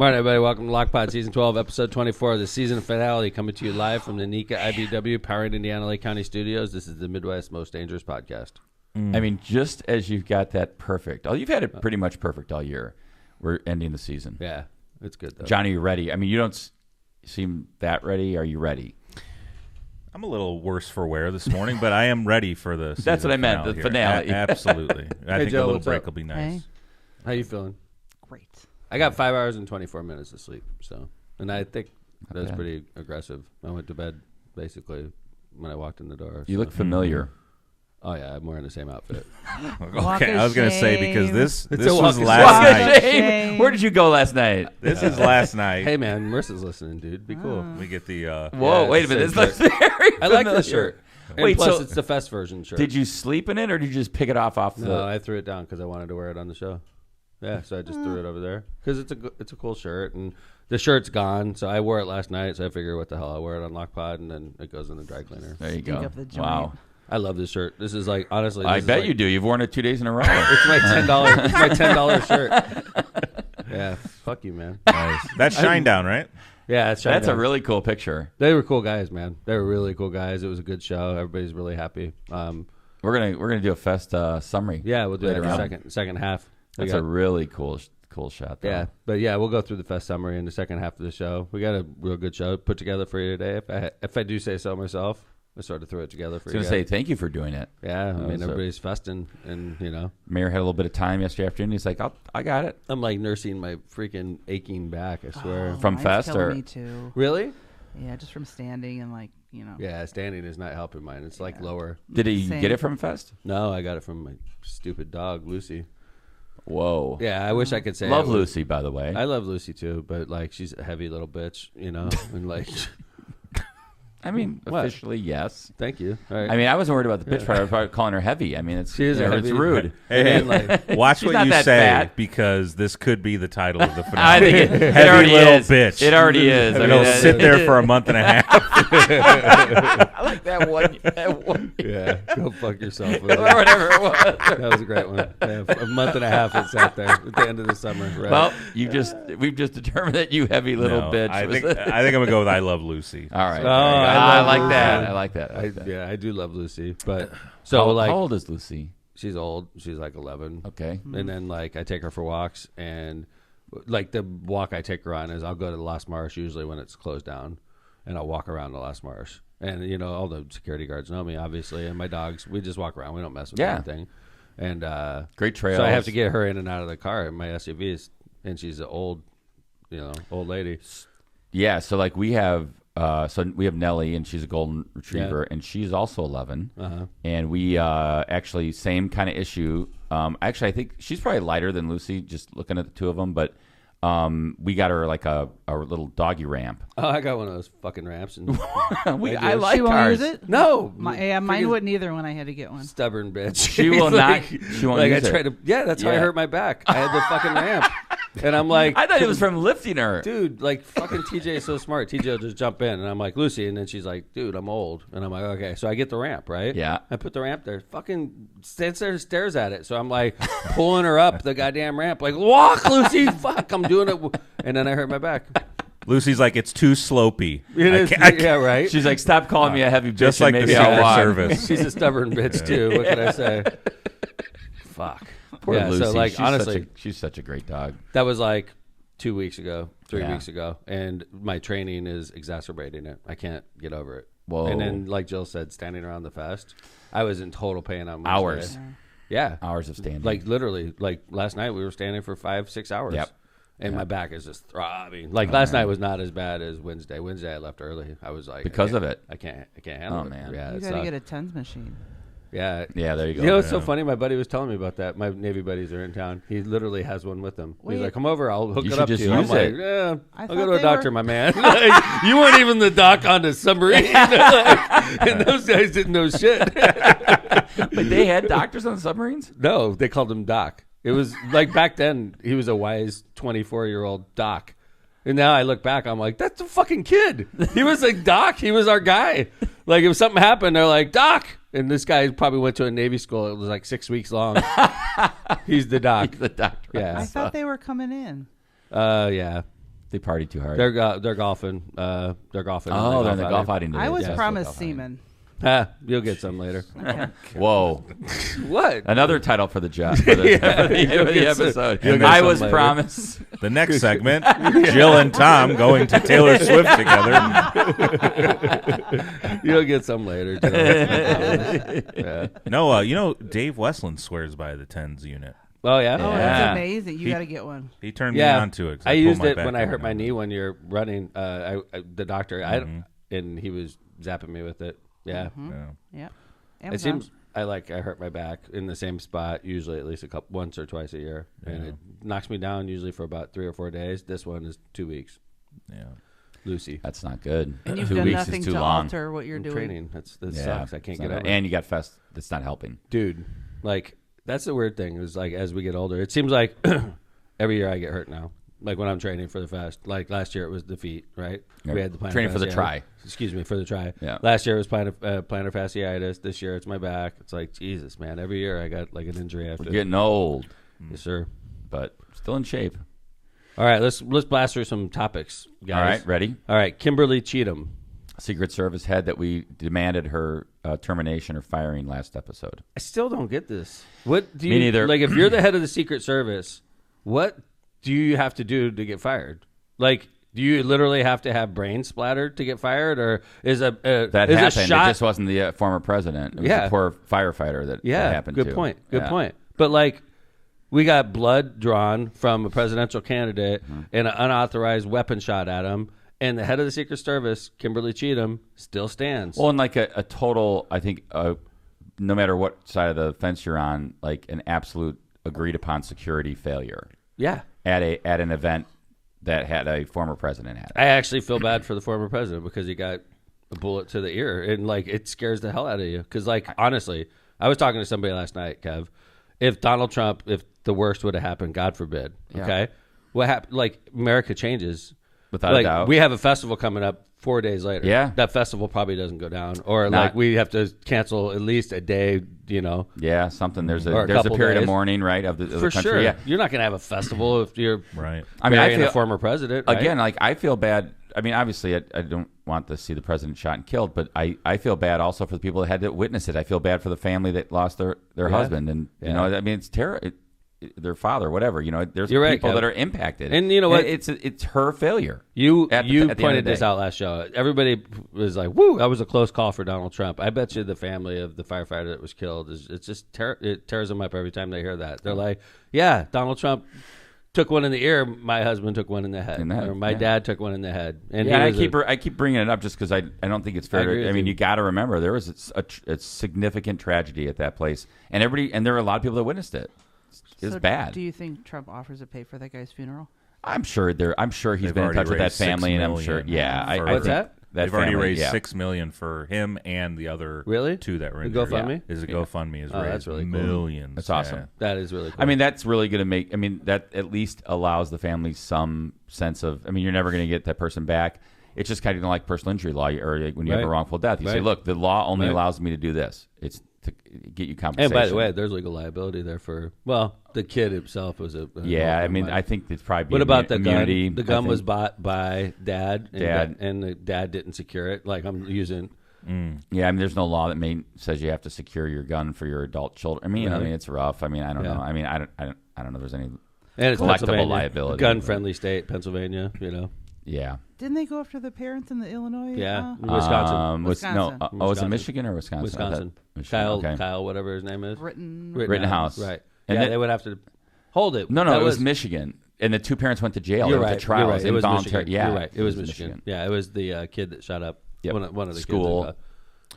Morning, everybody. Welcome to Lockpod Season 12, Episode 24 of the season finale, coming to you live from the Nika IBW Powered Indiana Lake County Studios. This is the Midwest Most Dangerous Podcast. I mean, just as you've got that perfect. Oh, you've had it pretty much perfect all year. We're ending the season. Yeah, it's good, though. Johnny, you ready? I mean, you don't seem that ready. Are you ready? I'm a little worse for wear this morning, but I am ready for the season That's what I meant, the finale. Absolutely. I think Joe, a little what's break up? will be nice. Hey. How you feeling? Great. I got 5 hours and 24 minutes of sleep, and I think that was bad. pretty aggressive. I went to bed, basically, when I walked in the door. You look familiar. Oh, yeah, I'm wearing the same outfit. Okay, I was going to say, because this a was walk of last shame. night. Shame. Where did you go last night? This is last night. Hey, man, Marissa's listening, dude. Be cool. We get the... Whoa, Yeah, wait a it's the minute. This same looks very I like familiar. this shirt. And Wait, plus, so it's the Fest version shirt. did you sleep in it, or did you just pick it off the... No, I threw it down because I wanted to wear it on the show. Yeah, so I just threw it over there because it's a cool shirt, and the shirt's gone. So I wore it last night, so I figured, what the hell? I wear it on Lockpod, and then it goes in the dry cleaner. There you Stink go. up the joint. Wow. I love this shirt. This is like, honestly, I this is bet like, you do. You've worn it 2 days in a row. It's my $10. It's my $10 shirt. Yeah, fuck you, man. Nice. That's Shinedown, right? Yeah, it's That's a Shinedown. really cool picture. They were cool guys, man. They were really cool guys. It was a good show. Everybody's really happy. We're gonna do a fest summary. Yeah, we'll do that Later in on. the second half. We That's got- a really cool shot. Though. Yeah, but yeah, we'll go through the fest summary in the second half of the show. We got a real good show put together for you today. If I do say so myself, I sort of threw it together for I you. was guys. gonna say thank you for doing it. Yeah, I mean so- everybody's festing, and Mayor had a little bit of time yesterday afternoon. He's like, I got it. I'm like nursing my freaking aching back. I swear. From Mine's Fest killing or- me too. Really? Yeah, just from standing and Yeah, standing is not helping mine. It's like lower. Did he Same. get it from Fest? No, I got it from my stupid dog Lucy. Whoa. Yeah, I wish I could say Love it was- Lucy, by the way. I love Lucy too, but like she's a heavy little bitch, and like. I mean, What? officially, yes. Thank you. All right. I mean, I wasn't worried about the pitch part. I was probably calling her heavy. I mean, it's She is a it's heavy- rude. Hey, And, like, watch She's what not you that say, fat. because this could be the title of the finale. I think it Heavy already little is. bitch. It already is. I It'll mean, sit there for a month and a half. I like that one. That one. yeah, go fuck yourself. Or whatever it was. That was a great one. Yeah, a month and a half it sat there at the end of the summer. Right? Well, we've just determined that you heavy little No, bitch. I was think I'm going to go with I Love Lucy. All right. Oh, I love like Lucy. that. I like that. I like that. Yeah, I do love Lucy, but so how, like how old is Lucy? she's old. She's like 11. Okay. And then like I take her for walks, and like the walk I take her on is I'll go to the Lost Marsh usually when it's closed down, and I'll walk around the Lost Marsh. And all the security guards know me, obviously, and my dogs. We just walk around. We don't mess with anything. And Great trails. so I have to get her in and out of the car in my SUVs, and she's an old lady. Yeah. So like we have Nellie, and she's a golden retriever, and she's also 11. Uh-huh. And we actually same kind of issue. Actually, I think she's probably lighter than Lucy, just looking at the two of them. But we got her like a little doggy ramp. Oh, I got one of those fucking ramps. And I like she won't ours. use it. no, Mine freaking wouldn't either when I had to get one. stubborn bitch. She will not. She won't like use I it. tried to. Yeah, that's how I Yeah. hurt my back. I had the fucking ramp, and I'm like, I thought it was from lifting her. dude, like fucking TJ is so smart. TJ will just jump in, and I'm like, Lucy, and then she's like, dude, I'm old, and I'm like, okay, so I get the ramp, right? Yeah. I put the ramp there. Fucking stands there and stares at it. So I'm like pulling her up the goddamn ramp, like walk, Lucy. Fuck, I'm doing it, and then I hurt my back. Lucy's like, it's too slopey. It is- I can't- yeah, right. She's like, stop calling me a heavy bitch. Just and like the maybe I'll Secret walk. Service. She's a stubborn bitch too. What can I say? Fuck. Poor yeah, Lucy. so like she's honestly, she's such a great dog. that was like 2 weeks ago, 3 Yeah. weeks ago, and my training is exacerbating it. I can't get over it. Whoa. And then, like Jill said, standing around the fest, I was in total pain on Wednesday. Hours. Yeah. Hours of standing. Like literally, like last night we were standing for 5-6 hours. Yep. And my back is just throbbing. Like last night was not as bad as Wednesday. Wednesday I left early. I was like, Because of it. I can't handle Oh, it. man. Yeah, You it gotta sucked. get a tens machine. Yeah. Yeah, there you go. You know what's so funny? My buddy was telling me about that. My Navy buddies are in town. He literally has one with him. He's Wait. like, come over. I'll hook You it should up to just you. I'm use like, it. yeah, I I'll thought go to a they doctor, were- my man. Like, you weren't even the doc on the submarine. Like, and those guys didn't know shit. But they had doctors on submarines? No, they called him Doc. It was like back then, he was a wise 24-year-old Doc. And now I look back, I'm like, that's a fucking kid. He was like, Doc. He was our guy. Like, if something happened, they're like, Doc. And this guy probably went to a Navy school. It was like 6 weeks long. He's the Doc. The doctor. Yeah. I thought they were coming in. Yeah. They party too hard. They're golfing. They're golfing. Oh, they're in the golf outing. I was today. promised semen. You'll get some later. Whoa. What? Another title for the job for the episode. You'll get I some was later. promised. The next segment, Jill and Tom going to Taylor Swift together. You'll get some later. Too. Yeah. No, Dave Westland swears by the tens unit. Oh yeah. Oh, Yeah. that's amazing. You got to get one. He turned me Yeah. on to it. 'cause I pulled used my it back when I out hurt my on knee it. when you're running. The doctor, and he was zapping me with it. Yeah. Yeah. Yeah. It seems I hurt my back in the same spot usually at least once or twice a year, and it knocks me down usually for about 3 or 4 days. This one is 2 weeks. Yeah. Lucy. That's not good. And you've 2 done weeks nothing is too to long. alter what you're I'm doing. training. That Yeah, sucks. I can't it's get not- over. And you got fest. That's not helping. Dude, that's the weird thing is as we get older, it seems like every year I get hurt now. Like when I'm training for the fest. Like last year it was the feet, right? Yep. We had the plantar Training for the fasciitis. try. Excuse me, for the try. Yeah. Last year it was plantar fasciitis. This year it's my back. It's like Jesus, man. Every year I got like an injury after. We're getting old, Yes, sir. but still in shape. All right, let's blast through some topics, guys. All right, ready? All right, Kimberly Cheatle. Secret Service head that we demanded her termination or firing last episode. I still don't get this. What do you Me neither. like? If you're the head of the Secret Service, what do you have to do to get fired? Like, do you literally have to have brain splattered to get fired, or is That is happened. a shot? It just wasn't the former president. It was Yeah. the poor firefighter that happened good to. point. Good Yeah. point. But like, we got blood drawn from a presidential candidate Mm-hmm. and an unauthorized weapon shot at him, and the head of the Secret Service, Kimberly Cheatle, still stands. Well, and like a total, I think, no matter what side of the fence you're on, like an absolute agreed upon security failure yeah. at an event that had a former president at it. I actually feel bad for the former president because he got a bullet to the ear, and like it scares the hell out of you. Because like honestly, I was talking to somebody last night, Kev. If Donald Trump, if the worst would have happened, God forbid, Yeah. okay, what happened? Like America changes. Without like, a doubt. we have a festival coming up 4 days later. Yeah. that festival probably doesn't go down, or Not- like we have to cancel at least a day. You know, Yeah, something. There's Or a a couple period of days. mourning, right, of the for country. sure. Yeah. You're not going to have a festival if you're Right. I mean, I burying feel a former president. Right? again, like I feel bad. I mean, obviously, I don't want to see the president shot and killed, but I feel bad also for the people that had to witness it. I feel bad for the family that lost their husband, and you know, I mean, it's terrible. Their father, whatever. You know, there's You're right, people Kev. that are impacted, And you know what? It's her failure. You at the end of pointed the this day. out last show. Everybody was like, "Woo, that was a close call for Donald Trump." I bet you the family of the firefighter that was killed it's just it tears them up every time they hear that. They're like, "Yeah, Donald Trump took one in the ear. My husband took one in the head, In the head, or my yeah. dad took one in the head." And Yeah, he was I keep bringing it up just because I don't think it's fair. agree with I mean, you. you got to remember there was a significant tragedy at that place, and there were a lot of people that witnessed it. It was So bad. Do you think Trump offers to pay for that guy's funeral? I'm sure he's They've been in already touch with that raised $6 family, and I'm sure. million Yeah, I for- What's think that? They've already family, raised yeah. $6 million for him and the other Really? two that were The injured. GoFundMe? Is a GoFundMe has Oh, raised that's really cool. millions. That's awesome. Yeah. that is really cool. I mean, that's really going to make. I mean, that at least allows the family some sense of. I mean, you're never going to get that person back. It's just kind of like personal injury law, or like when you have a Right. wrongful death. You say, Right. "Look, the law only Right. allows me to do this. It's to get you and compensation." by the way, there's legal liability there for the kid himself was a yeah, I mean, I think it's probably. What about the immunity? gun? The I gun was think. bought by dad, and Dad. and the dad didn't secure it. Like I'm using. Yeah, I mean, there's no law that says you have to secure your gun for your adult children. I mean, Right. it's rough. I mean, I don't Yeah. know. I mean, I don't know. If there's any. And it's Collectible Pennsylvania. liability. Gun-friendly state, Pennsylvania. You know, Yeah. Didn't they go after the parents in the Illinois? yeah, uh, Wisconsin, Wisconsin. Was it Wisconsin. Michigan or Wisconsin? I Wisconsin. thought Michigan, okay. Kyle, whatever his name is, Rittenhouse. right? And yeah, that- they would have to hold it. No, That it was Michigan, and the two parents went to jail. You're They went right. to trial. You're right. It was involuntary. Michigan. Yeah, You're right. It was Michigan. Yeah, it was the kid that shot up. Yep. One of the School. kids.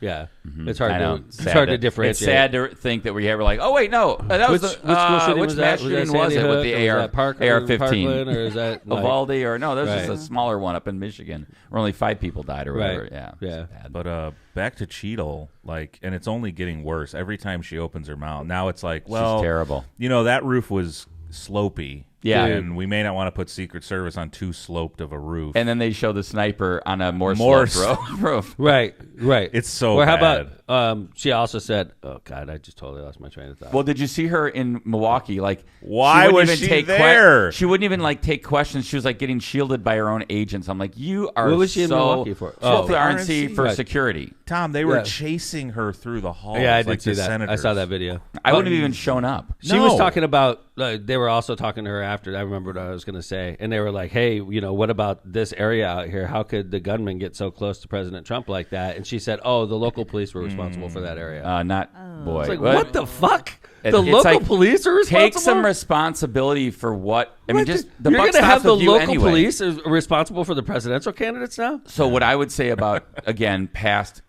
Yeah, it's hard I know. to it's hard to differentiate. It's sad to think that we were like, oh wait, no, that was Which the school shooting which was that? mass Was that shooting was Sandy it with Hook, the or was AR that AR-15, Parkland, or is that like, Uvalde, or no? There's Right. just a smaller one up in Michigan where only 5 people died or whatever. Right. Yeah, Yeah. it's bad. But back to Cheatle, like, and it's only getting worse every time she opens her mouth. Now it's like, well, She's terrible. You know, that roof was slopey. Yeah. And we may not want to put Secret Service on too sloped of a roof. And then they show the sniper on a more sloped roof. Right. It's so Or how bad. about she also said, oh, God, I just totally lost my train of thought. Well, did you see her in Milwaukee? Like, Why was she there? She wouldn't even like take questions. She was like getting shielded by her own agents. I'm like, you are. What was she in Milwaukee for? She was the RNC. RNC for Right. security. Tom, they were Yeah. chasing her through the halls. Yeah, I did like see the that. Senators. I saw that video. I wouldn't have even shown up. She was No. talking about, they were also talking to her after. I remember what I was going to say. And they were like, hey, what about this area out here? How could the gunman get so close to President Trump like that? And she said, oh, the local police were responsible for that area. Boy. It's like, what the fuck? The It's local like, police are responsible? Take some responsibility for what. I mean, What? just the You're buck gonna have stops the with you local anyway. police is responsible for the presidential candidates now? So what I would say about, again, past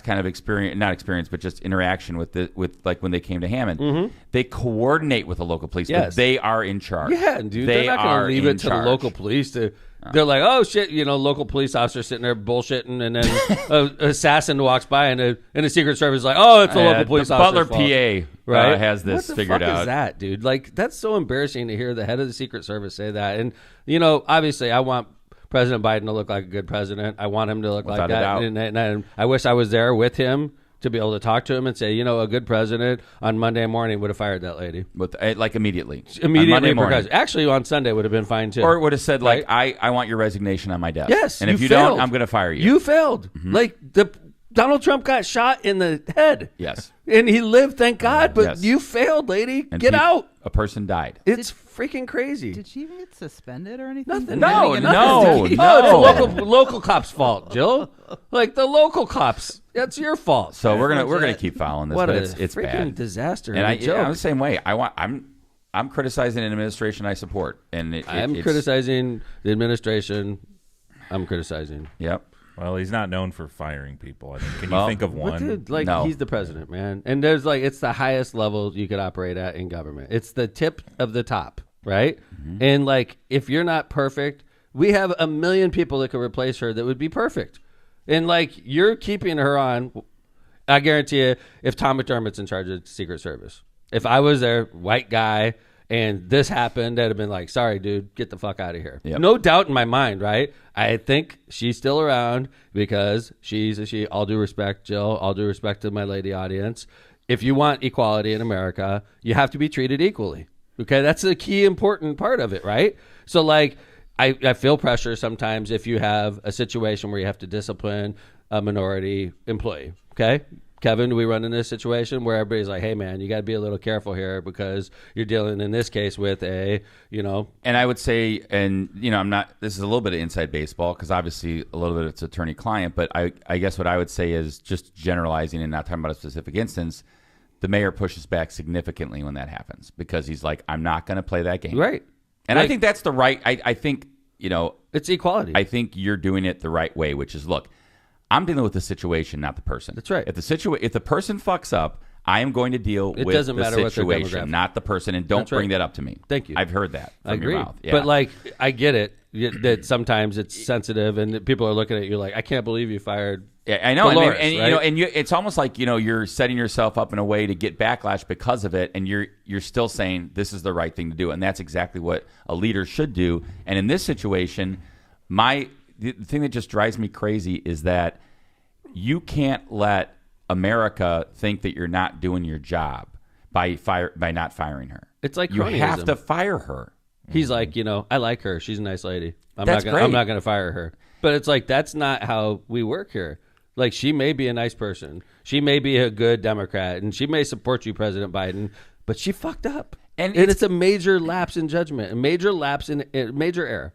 kind of experience, not experience, but just interaction with like when they came to Hammond, they coordinate with the local police. Yes. But they are in charge. Yeah, dude. They They're not going are to leave in it to charge. the local police to. They're like, oh shit, local police officer sitting there bullshitting, and then an assassin walks by, and a Secret Service is like, oh, it's the local police the officer. Butler PA Right? has this what the figured fuck out. Is that, dude? Like, that's so embarrassing to hear the head of the Secret Service say that. And obviously, I want President Biden to look like a good president. I want him to look Without like a that. doubt. And I wish I was there with him to be able to talk to him and say, a good president on Monday morning would have fired that lady. With like immediately. Immediately. On Monday morning. Because actually, on Sunday would have been fine too. Or it would have said, like, Right? I want your resignation on my desk. Yes, and if you failed. don't, I'm going to fire you. You failed. Like, Donald Trump got shot in the head. Yes. And he lived, thank God, but Yes. you failed, lady. And Get out. A person died. It's freaking crazy. Did she even get suspended or anything? Nothing. No, Did no, anything- Oh, it's the local cops' fault, Jill. Like the local cops. That's your fault. So we're gonna keep following this, What but a it's freaking bad. disaster. And a joke. I'm the same way. I'm criticizing an administration I support, and I'm criticizing the administration. I'm criticizing. Yep. Well, he's not known for firing people. I think. Can Well, you think of What one? dude, like No. he's the president, man. And there's it's the highest level you could operate at in government. It's the tip of the top, right? Mm-hmm. And if you're not perfect, we have a million people that could replace her that would be perfect. And you're keeping her on. I guarantee you, if Tom McDermott's in charge of Secret Service, if I was their white guy and this happened, I'd have been like, sorry, dude, get the fuck out of here. Yep. No doubt in my mind, right? I think she's still around because she's a she. All due respect, Jill, all due respect to my lady audience. If you want equality in America, you have to be treated equally. Okay, that's a key important part of it, right? So I feel pressure sometimes if you have a situation where you have to discipline a minority employee. Okay, Kevin, do we run into this situation where everybody's like, hey, man, you got to be a little careful here because you're dealing in this case with And I would say, and I'm not. This is a little bit of inside baseball because obviously a little bit it's attorney-client, but I guess what I would say is just generalizing and not talking about a specific instance. The mayor pushes back significantly when that happens because he's like, I'm not going to play that game. right. And I think that's the right. I think It's equality. I think you're doing it the right way, which is look. I'm dealing with the situation, not the person. That's right. If the person fucks up, I am going to deal It with doesn't the matter what their demographic. situation, not the person. And don't That's right. bring that up to me. Thank you. I've heard that from I agree. your mouth. Yeah. But I get it that sometimes it's sensitive and that people are looking at you like, I can't believe you fired. yeah, I know. Dolores, and right? it's almost like you're setting yourself up in a way to get backlash because of it, and you're still saying this is the right thing to do, and that's exactly what a leader should do. And in this situation, the thing that just drives me crazy is that you can't let America think that you're not doing your job by not firing her. It's like you have cronyism. to fire her. He's like, I like her. She's a nice lady. I'm That's not great. going to fire her. But it's like, that's not how we work here. Like, she may be a nice person. She may be a good Democrat, and she may support you, President Biden, but she fucked up. And it's a major lapse in judgment, a major lapse in a major error.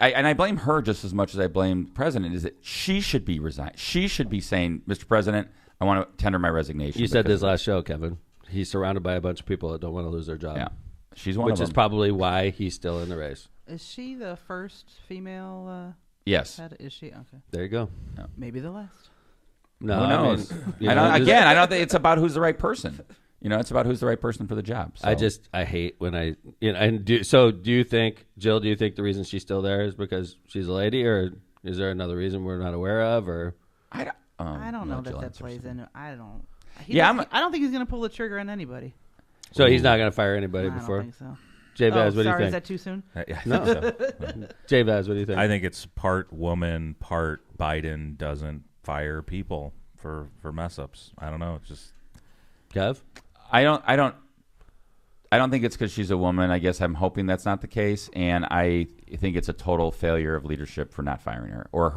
I blame her just as much as I blame the president, is that she should be resigned. She should be saying, Mr. President, I want to tender my resignation. You said because this last show, Kevin. He's surrounded by a bunch of people that don't want to lose their job. Yeah. She's one Which of them. is probably why he's still in the race. Is she the first female? Yes. Head? Is she okay? There you go. Maybe the last. No, Who knows? you I know, don't think it's about who's the right person. It's about who's the right person for the job. So. I hate when do you think, Jill, the reason she's still there is because she's a lady, or is there another reason we're not aware of, or? I don't know Jill that answers plays that. in. I don't. Yeah, I don't think he's going to pull the trigger on anybody. So he's not going to fire anybody I before? don't think so. Vaz, what do you sorry, think? is that too soon? Yeah, No. J Vaz, what do you think? I think it's part woman, part Biden doesn't fire people for mess ups. I don't know. It's just Kev? I don't think it's because she's a woman. I guess I'm hoping that's not the case, and I think it's a total failure of leadership for not firing her or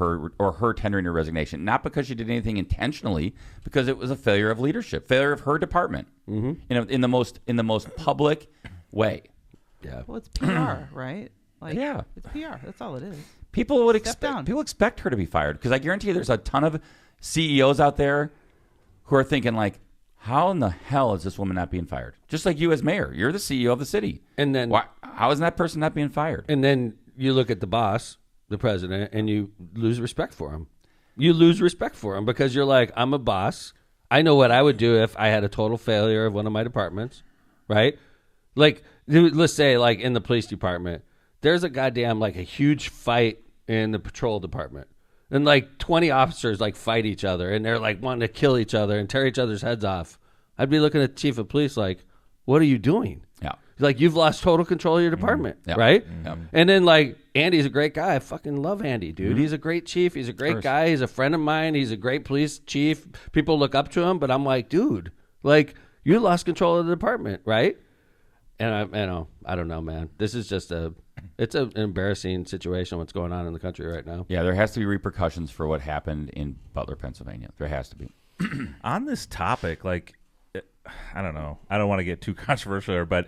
her tendering her resignation. Not because she did anything intentionally, because it was a failure of leadership, failure of her department. In the most public way. Yeah. Well, it's PR, right? Like, Yeah. it's PR. That's all it is. People would down. expect her to be fired, because I guarantee you there's a ton of CEOs out there who are thinking like, how in the hell is this woman not being fired? Just like you as mayor, you're the CEO of the city, And then how is that person not being fired? And then you look at the boss, the president, and you lose respect for him. You lose respect for him because you're like, I'm a boss. I know what I would do if I had a total failure of one of my departments, right? Like, let's say, like, in the police department, there's a goddamn, like, a huge fight in the patrol department. And, like, 20 officers, like, fight each other. And they're, like, wanting to kill each other and tear each other's heads off. I'd be looking at the chief of police like, what are you doing? Yeah. Like, you've lost total control of your department, Yep. right? Yep. And then, like, Andy's a great guy. I fucking love Andy, dude. He's a great chief. He's a great guy. He's a friend of mine. He's a great police chief. People look up to him, but I'm like, dude, like, you lost control of the department, right? And I don't know, man. This is just it's an embarrassing situation, what's going on in the country right now. Yeah, there has to be repercussions for what happened in Butler, Pennsylvania. There has to be. on this topic, like, I don't know. I don't want to get too controversial here, but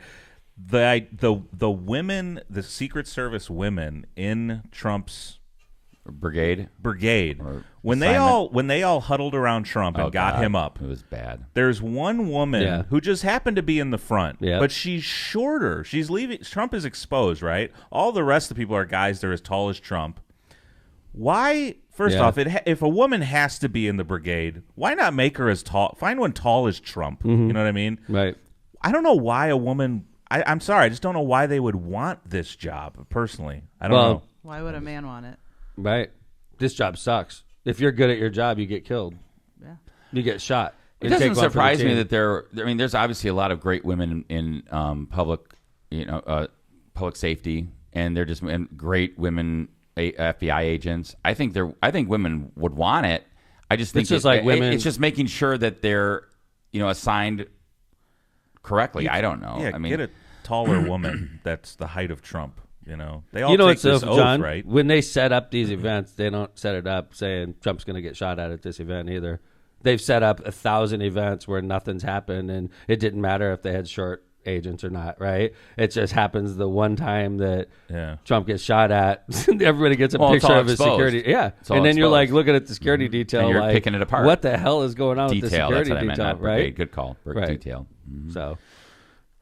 the women, the Secret Service women in Trump's Brigade. brigade, when assignment. they all huddled around Trump and got God. him up. It was bad. There's one woman who just happened to be in the front, but she's shorter. She's leaving. Trump is exposed, right? All the rest of the people are guys that are as tall as Trump. Why? First off, if a woman has to be in the brigade, why not make her as tall? Find one tall as Trump. You know what I mean? Right. I don't know why a woman. I'm sorry. I just don't know why they would want this job. Personally, I don't know. Why would a man want it? Right. This job sucks. If you're good at your job, you get killed. Yeah. You get shot. It doesn't surprise me that there's obviously a lot of great women in public safety, and they're just great women FBI agents. I think women would want it. I just think it's just like women. It's just making sure that they're assigned correctly. I don't know. Yeah, I mean, get a taller woman that's the height of Trump. They all You know take what's this so, oath, John? right? When they set up these events, they don't set it up saying Trump's going to get shot at this event either. They've set up 1,000 events where nothing's happened, and it didn't matter if they had short agents or not, right? It just happens the one time that Trump gets shot at, everybody gets a picture of his exposed. security. Yeah, and then you're like looking at the security detail, and you're like picking it apart. What the hell is going on with the Detail. security That's what I meant, detail, not brigade. right? Good call. Right. Detail. So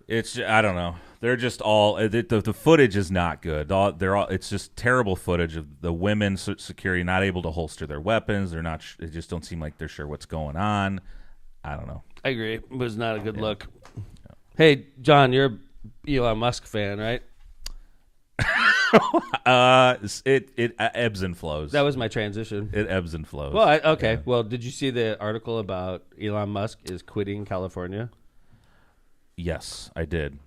It's I don't know. They're just all the footage is not good. It's just terrible footage of the women security not able to holster their weapons. They're not. They just don't seem like they're sure what's going on. I don't know. I agree. It was not a good look. Hey, John, you're a Elon Musk fan, right? It ebbs and flows. That was my transition. It ebbs and flows. Well, okay. Well, did you see the article about Elon Musk is quitting California? Yes, I did.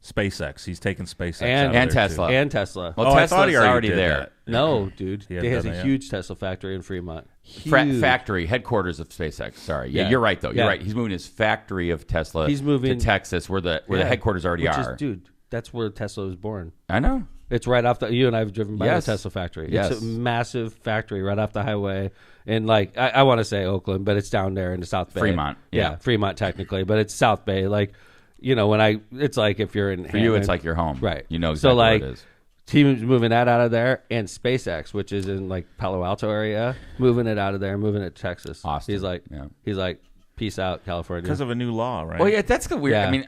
SpaceX. He's taking SpaceX And- out of and there, Tesla. too. And Tesla. Well, I thought Tesla's he already did there. that. No, dude. He He hadn't has done a that yet? huge Tesla factory in Fremont. Huge. Factory headquarters of SpaceX. Sorry, Yeah. you're right though. You're Yeah. right. He's moving his factory of Tesla. He's moving- to Texas, where the Yeah. headquarters already Which are. is, dude, that's where Tesla was born. I know. It's right off the. You and I have driven by Yes. the Tesla factory. Yes. It's a massive factory right off the highway, and like I want to say Oakland, but it's down there in the South Bay. Fremont, yeah. Fremont technically, but it's South Bay. Like, it's like if you're in For you, it's like your home. right. You know exactly so like, where it is. Team's moving that out of there, and SpaceX, which is in like Palo Alto area, moving it out of there, moving it to Texas. Austin, He's like, peace out, California. Because of a new law, right? Well, yeah, that's the weird. Yeah. I mean,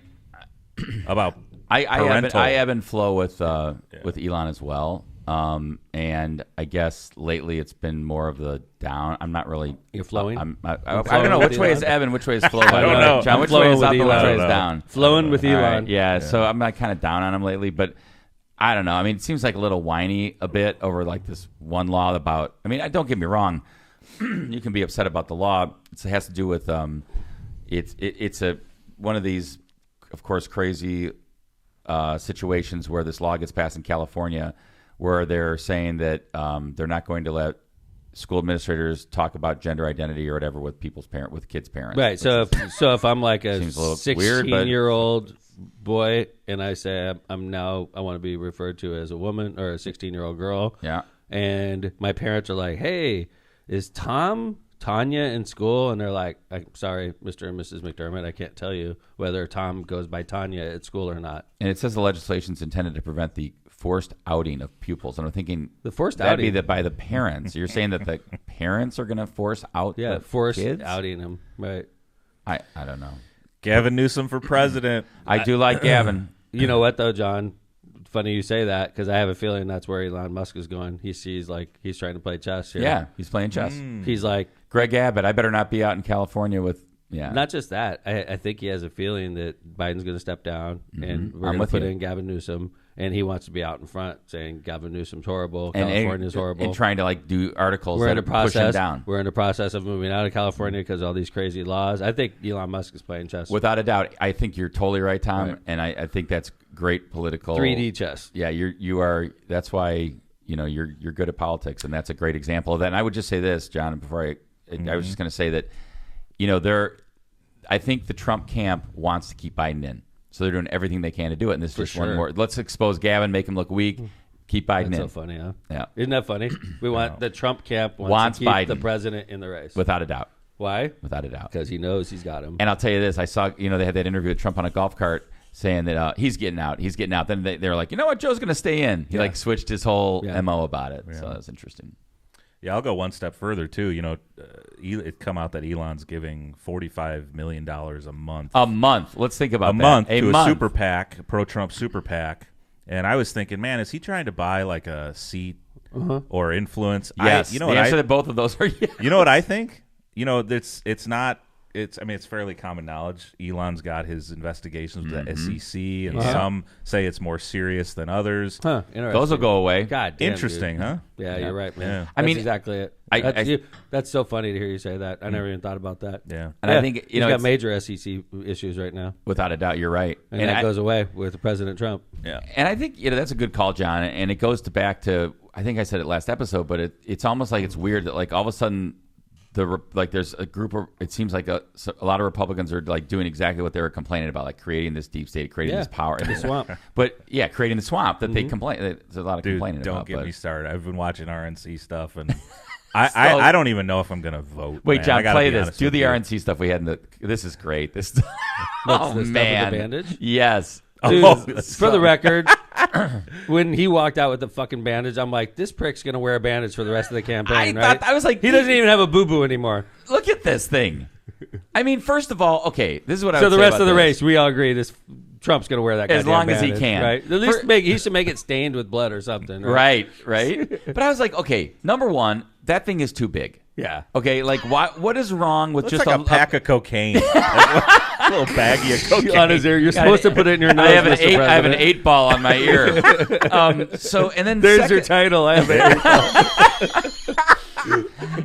About I ebb and flow with Elon as well. And I guess lately it's been more of the down. I'm not really. You're flowing? I flowing don't know with which way is Elon? ebb and which way is flow. I don't know. John, I'm which flowing way is with up and which Elon. way I is don't down? Flowing with All Elon. right, yeah, so I'm like kind of down on him lately, but I don't know. I mean, it seems like a little whiny a bit over like this one law about. I mean, don't get me wrong. You can be upset about the law. It has to do with it's one of these, of course, crazy situations where this law gets passed in California, where they're saying that they're not going to let school administrators talk about gender identity or whatever with kids' parents. Right. So if I'm like a Seems a little weird, but- 16-year-old boy and I say I want to be referred to as a woman or a 16-year-old girl. Yeah. And my parents are like, "Hey, is Tanya in school?" And they're like, "I'm sorry, Mr. and Mrs. McDermott, I can't tell you whether Tom goes by Tanya at school or not." And it says the legislation is intended to prevent the forced outing of pupils. And I'm thinking The forced that'd outing? be by the parents. You're saying that the parents are going to force out Yeah, the forced kids? outing him. Right. I don't know. Gavin Newsom for president. I do like Gavin. You know what though, John? Funny you say that because I have a feeling that's where Elon Musk is going. He sees like he's trying to play chess here. Yeah, he's playing chess. He's like, Greg Abbott, I better not be out in California with. Yeah. not just that. I think he has a feeling that Biden's going to step down and we're I'm going to with put you. in Gavin Newsom, and he wants to be out in front saying Gavin Newsom's horrible, and California's horrible. And trying to like do articles We're in that the push him process. down. We're in the process of moving out of California because of all these crazy laws. I think Elon Musk is playing chess. Without a doubt, I think you're totally right, Tom, Right. and I think that's great political 3D chess. Yeah, you are. That's why you're good at politics, and that's a great example of that. And I would just say this, John, before I was just going to say that I think the Trump camp wants to keep Biden in, so they're doing everything they can to do it. And this is just one sure. more. Let's expose Gavin, make him look weak, keep Biden That's in. so funny, huh? Yeah, Isn't that funny? We want the Trump camp Wants to keep Biden. the president in the race. without a doubt, Why? without a doubt. Because he knows he's got him. And I'll tell you this: I saw they had that interview with Trump on a golf cart saying that he's getting out. Then they were like, you know what, Joe's going to stay in. He like switched his whole MO about it. So that was interesting. Yeah, I'll go one step further too. It come out that Elon's giving $45 million a month. A month. Let's think about a month that. to a super PAC, pro-Trump super PAC. And I was thinking, man, is he trying to buy like a seat or influence? Yes. The answer to both of those are yes. You know what I think? It's not. It's fairly common knowledge. Elon's got his investigations with the SEC, and some say it's more serious than others. Huh, interesting. Those will go away. God damn, Interesting, dude. huh? Yeah, you're right, man. Yeah. That's I mean, exactly it. That's so funny to hear you say that. I never even thought about that. Yeah. And I think he's got major SEC issues right now, without a doubt, you're right. and that goes away with President Trump. Yeah. And I think that's a good call, John. And it goes back to, I think I said it last episode, but it's almost like it's weird that like all of a sudden there's a group of, it seems like a lot of Republicans are like doing exactly what they were complaining about, like creating this deep state, creating this power in the swamp. But yeah, creating the swamp that they complain. There's a lot of Dude, complaining don't about. get but- me started. I've been watching RNC stuff, and I don't even know if I'm gonna vote. Wait, man. John, I gotta play be this. honest Do with the you. RNC stuff we had this is great. This The oh stuff with the man, bandage? yes. Dude, for the record, when he walked out with the fucking bandage, I'm like, this prick's gonna wear a bandage for the rest of the campaign. I was like, he doesn't even have a boo boo anymore. Look at this thing. I mean, first of all, okay, this is what I So would the say rest about of the this. race, we all agree this Trump's gonna wear that As goddamn long as he bandage, can. right? At least he should make it stained with blood or something. Right. But I was like, okay, number one, that thing is too big. Yeah. Okay, like what is wrong with Looks just like a pack of cocaine, a little baggie of cocaine On his ear, you're supposed to put it in your nose. I have an Mr. I have an President. 8-ball on my ear. So and then There's second, your title. I have an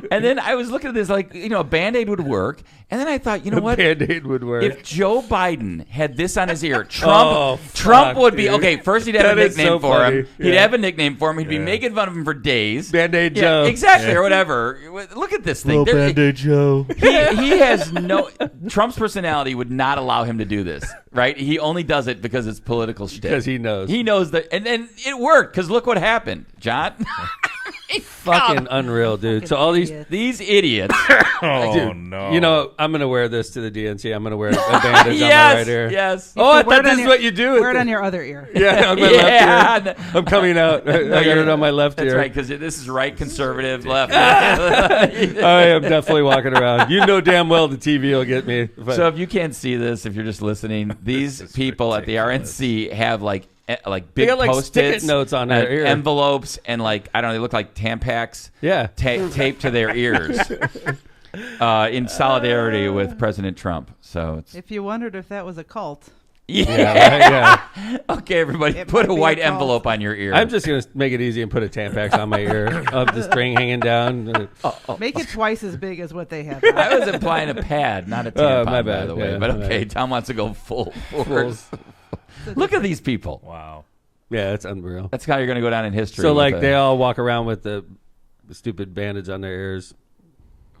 and then I was looking at this like a Band-Aid would work, and then I thought, you know what? Band-Aid would work. If Joe Biden had this on his ear, Trump fuck, would be dude. okay. First, he'd have That a is nickname so for funny. him. He'd Yeah. have a nickname for him. He'd be making fun of him for days. Band-Aid Yeah, Joe. exactly, or whatever. Look at this thing. Joe. He has no. Trump's personality would not allow him to do this, right? He only does it because it's political shit. Because he knows. He knows that, and it worked. Because look what happened, John. Fucking unreal, dude. So all these idiots. Oh Dude, no! I'm gonna wear this to the DNC. I'm gonna wear a bandage on my right ear. Yes. Oh, I Wear thought it on this is your- what you do. Wear it on your other ear. Yeah, on my left ear. I'm coming out. I got it on my left That's ear. right, because this is right conservative, left. I am definitely walking around. You know damn well the TV will get me. But So if you can't see this, if you're just listening, these people at the RNC have like big got, like, Post-its, stick-it notes on their ear. envelopes, and like I don't know, they look like Tampax. Yeah. Taped to their ears. In solidarity with President Trump. So it's If you wondered if that was a cult, yeah. okay, everybody, It put might a be white a cult. envelope on your ear. I'm just gonna make it easy and put a Tampax on my ear of the string hanging down. make it twice as big as what they have. I was implying a pad, not a tampon, my by bad. the way. Yeah, but my okay, bad. Tom wants to go full force. Look at these people. Wow. Yeah, it's unreal. That's how you're going to go down in history. So like they all walk around with the stupid bandage on their ears.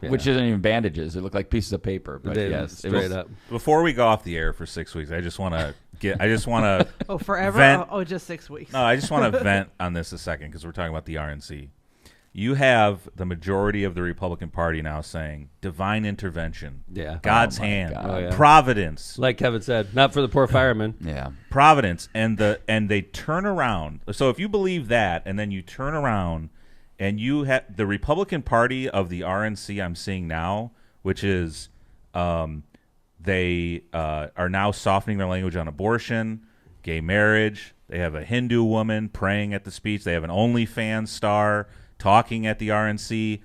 Yeah. Which isn't even bandages. They look like pieces of paper. But yes, straight up. Before we go off the air for 6 weeks, I just want to Oh, forever? Vent. Oh, just 6 weeks. No, I just want to vent on this a second because we're talking about the RNC. You have the majority of the Republican Party now saying divine intervention, God's hand, providence. Like Kevin said, not for the poor firemen. Yeah, providence, and they turn around. So if you believe that, and then you turn around, and you have the Republican Party of the RNC I'm seeing now, which is they are now softening their language on abortion, gay marriage. They have a Hindu woman praying at the speech. They have an OnlyFans star talking at the RNC.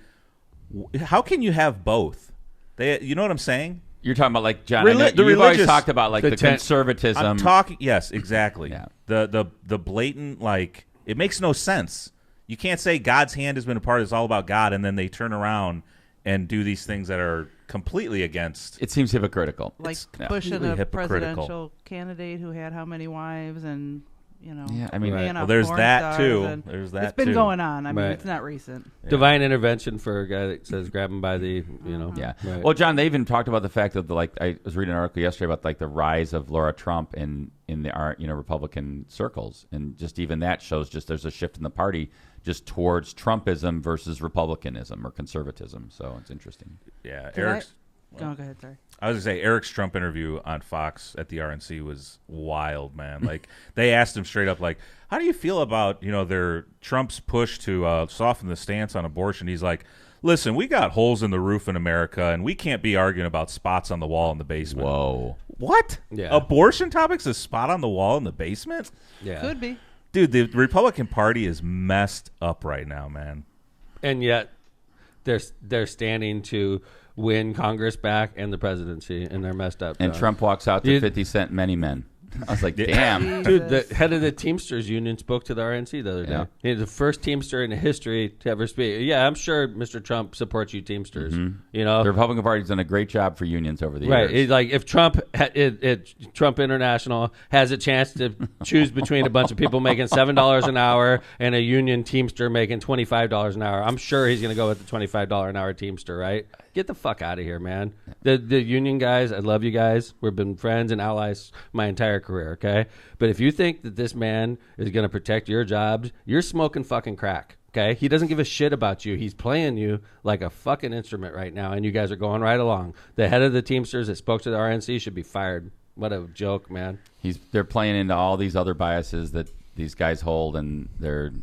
How can you have both? You know what I'm saying? You're talking about like John. You've always talked about like the conservatism. I'm talking. Yes, exactly. Yeah. The blatant, like, it makes no sense. You can't say God's hand has been a part. It's all about God, and then they turn around and do these things that are completely against. It seems hypocritical. Like pushing a presidential candidate who had how many wives and. Yeah, I mean, well, there's that too. There's that. It's been going on. I mean, it's not recent. Yeah. Divine intervention for a guy that says grab him by the, Yeah. Right. Well, John, they even talked about the fact that I was reading an article yesterday about like the rise of Laura Trump in the Republican circles, and just even that shows just there's a shift in the party just towards Trumpism versus Republicanism or conservatism. So it's interesting. Yeah, Go ahead, sorry. I was going to say, Eric's Trump interview on Fox at the RNC was wild, man. Like, they asked him straight up, like, how do you feel about, their Trump's push to soften the stance on abortion? He's like, listen, we got holes in the roof in America, and we can't be arguing about spots on the wall in the basement. Whoa. What? Yeah. Abortion topics, a spot on the wall in the basement? Yeah. Could be. Dude, the Republican Party is messed up right now, man. And yet, they're standing to win Congress back and the presidency, and they're messed up. And Trump walks out to 50 Cent Many Men. I was like, damn. Dude, the head of the Teamsters Union spoke to the RNC the other day. He's the first Teamster in history to ever speak. Yeah, I'm sure Mr. Trump supports you Teamsters. Mm-hmm. The Republican Party's done a great job for unions over the years. Right. It's like if Trump International has a chance to choose between a bunch of people making $7 an hour and a union Teamster making $25 an hour, I'm sure he's going to go with the $25 an hour Teamster, right? Get the fuck out of here, man. The union guys, I love you guys. We've been friends and allies my entire career, okay? But if you think that this man is going to protect your jobs, you're smoking fucking crack, okay? He doesn't give a shit about you. He's playing you like a fucking instrument right now, and you guys are going right along. The head of the Teamsters that spoke to the RNC should be fired. What a joke, man. They're playing into all these other biases that these guys hold, and they're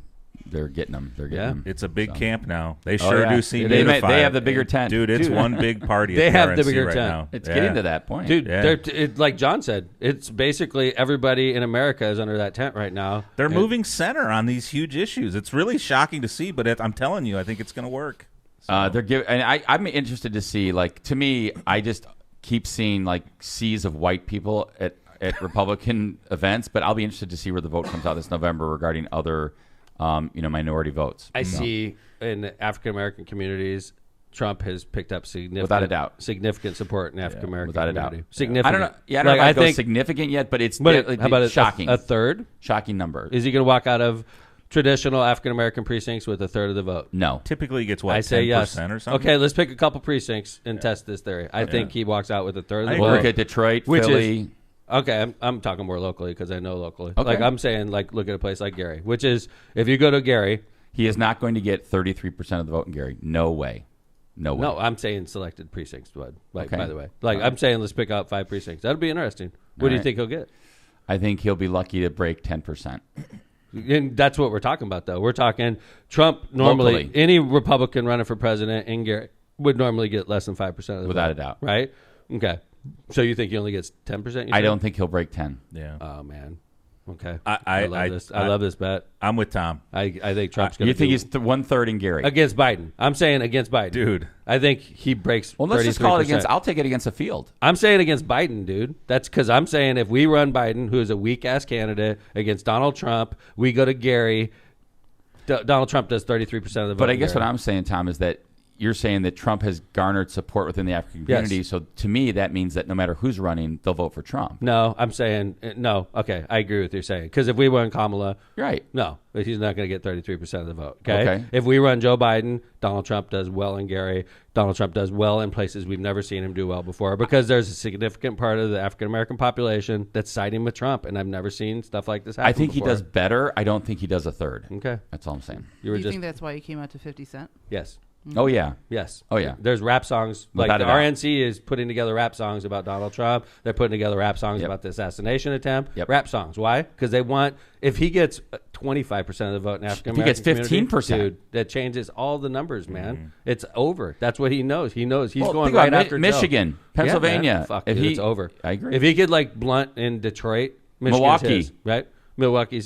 getting them. They're getting them. It's a big camp now. They sure do seem unified. They have the bigger tent. Dude, it's one big party they at the have RNC the bigger right tent. now. It's getting to that point. Dude, like John said, it's basically everybody in America is under that tent right now. They're moving center on these huge issues. It's really shocking to see, but I'm telling you, I think it's going to work. So. They're giving, and I'm interested to see, like, to me, I just keep seeing, like, seas of white people at Republican events, but I'll be interested to see where the vote comes out this November regarding other minority votes. I see in African American communities, Trump has picked up without a doubt significant support in African American without a doubt. Significant. I don't know. Yeah, I don't know if I think significant yet, but it's how about shocking. A third? Shocking number. Is he going to walk out of traditional African American precincts with a third of the vote? No. Typically, he gets what? I say 10% yes. or something. Okay, let's pick a couple precincts and test this theory. I think he walks out with a third of the vote. We'll look at Detroit, Philly. Okay, I'm talking more locally because I know locally. Okay. Like I'm saying, like look at a place like Gary, which is if you go to Gary, he is not going to get 33% of the vote in Gary. No way. No, I'm saying selected precincts, Bud. Like, by the way, I'm saying let's pick out 5 precincts. That'll be interesting. What do you think he'll get? I think he'll be lucky to break 10%. And that's what we're talking about, though. We're talking Trump normally. Locally. Any Republican running for president in Gary would normally get less than 5% of the vote. Without a doubt. Right? Okay. So you think he only gets 10%? I don't think he'll break 10. Yeah. Oh, man. Okay. I love this. I love this bet. I'm with Tom. I think Trump's going to. You think he's 1/3 in Gary against Biden? I'm saying against Biden, dude. I think he breaks. Well, let's 33%. just call it against. I'll take it against the field. I'm saying against Biden, dude. That's because I'm saying if we run Biden, who is a weak ass candidate, against Donald Trump, we go to Gary. Donald Trump does 33% of the vote. But I guess what I'm saying, Tom, is that you're saying that Trump has garnered support within the African community. Yes. So to me, that means that no matter who's running, they'll vote for Trump. No, I'm saying no. Okay, I agree with you saying, because if we run Kamala, right? No, he's not going to get 33% of the vote. Okay? If we run Joe Biden, Donald Trump does well in Gary. Donald Trump does well in places we've never seen him do well before, because there's a significant part of the African American population that's siding with Trump, and I've never seen stuff like this happen. I think before. he does better. I don't think he does a third. Okay, that's all I'm saying. Do you think that's why he came out to 50 Cent? Yes. Oh yeah. Yes. Oh yeah. There's rap songs like the RNC is putting together rap songs about Donald Trump. They're putting together rap songs about the assassination attempt. Rap songs. Why? Because they want, if he gets 25% of the vote in African American community, he gets 15%, dude, that changes all the numbers, man. It's over. That's what he knows. He knows he's well, going right after Michigan, Joe. Pennsylvania. Fuck, dude, it's over. I agree. If he could like blunt in Detroit, Milwaukee, his, right? Milwaukee,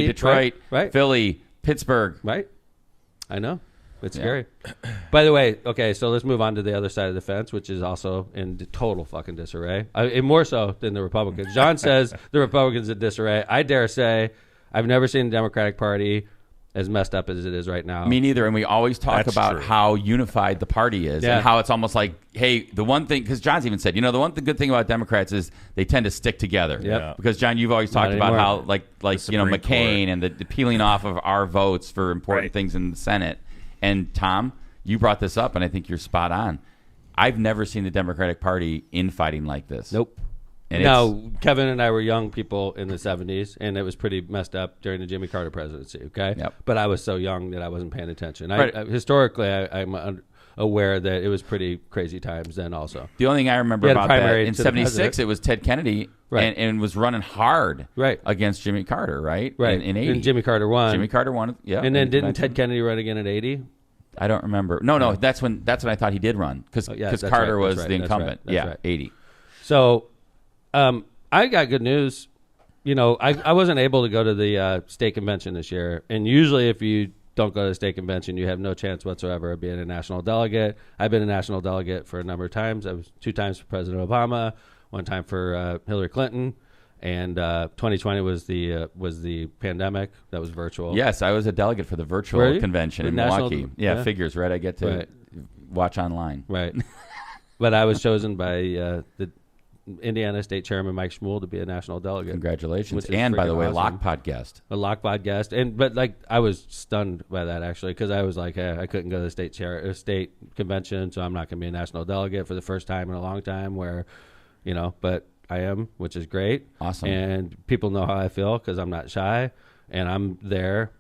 Detroit, right? Philly, Pittsburgh, right? I know. It's scary. By the way, okay, so let's move on to the other side of the fence, which is also in total fucking disarray. And more so than the Republicans. John says the Republicans in disarray. I dare say I've never seen the Democratic Party as messed up as it is right now. Me neither. And we always talk about true. how unified the party is and how it's almost like, hey, the one thing, because John's even said, the one good thing about Democrats is they tend to stick together. Yep. Because, John, you've always talked about how, like McCain Court. and the peeling off of our votes for important things in the Senate. And, Tom, you brought this up, and I think you're spot on. I've never seen the Democratic Party infighting like this. Nope. And now, Kevin and I were young people in the 70s, and it was pretty messed up during the Jimmy Carter presidency, okay? Yep. But I was so young that I wasn't paying attention. Historically, I'm aware that it was pretty crazy times then also. The only thing I remember about that, in 76, it was Ted Kennedy and was running hard against Jimmy Carter, right? Right. In 80. And Jimmy Carter won. Jimmy Carter won, yeah. And then didn't Ted Kennedy run again at 80? I don't remember. No, that's when I thought he did run, because Carter was the incumbent. That's right. 80. So I got good news. I wasn't able to go to the state convention this year. And usually if you don't go to the state convention, you have no chance whatsoever of being a national delegate. I've been a national delegate for a number of times. I was 2 times for President Obama, 1 time for Hillary Clinton. And 2020 was the pandemic. That was virtual. Yes, I was a delegate for the virtual convention in Milwaukee. Figures, right? I get to watch online. Right. But I was chosen by the Indiana State Chairman Mike Schmuel to be a national delegate. Congratulations. And by the way, awesome. Lock Podcast. A Lock Podcast. But I was stunned by that, actually, because I was like, hey, I couldn't go to the state convention, so I'm not going to be a national delegate for the first time in a long time but I am, which is great. Awesome. And people know how I feel because I'm not shy, and I'm there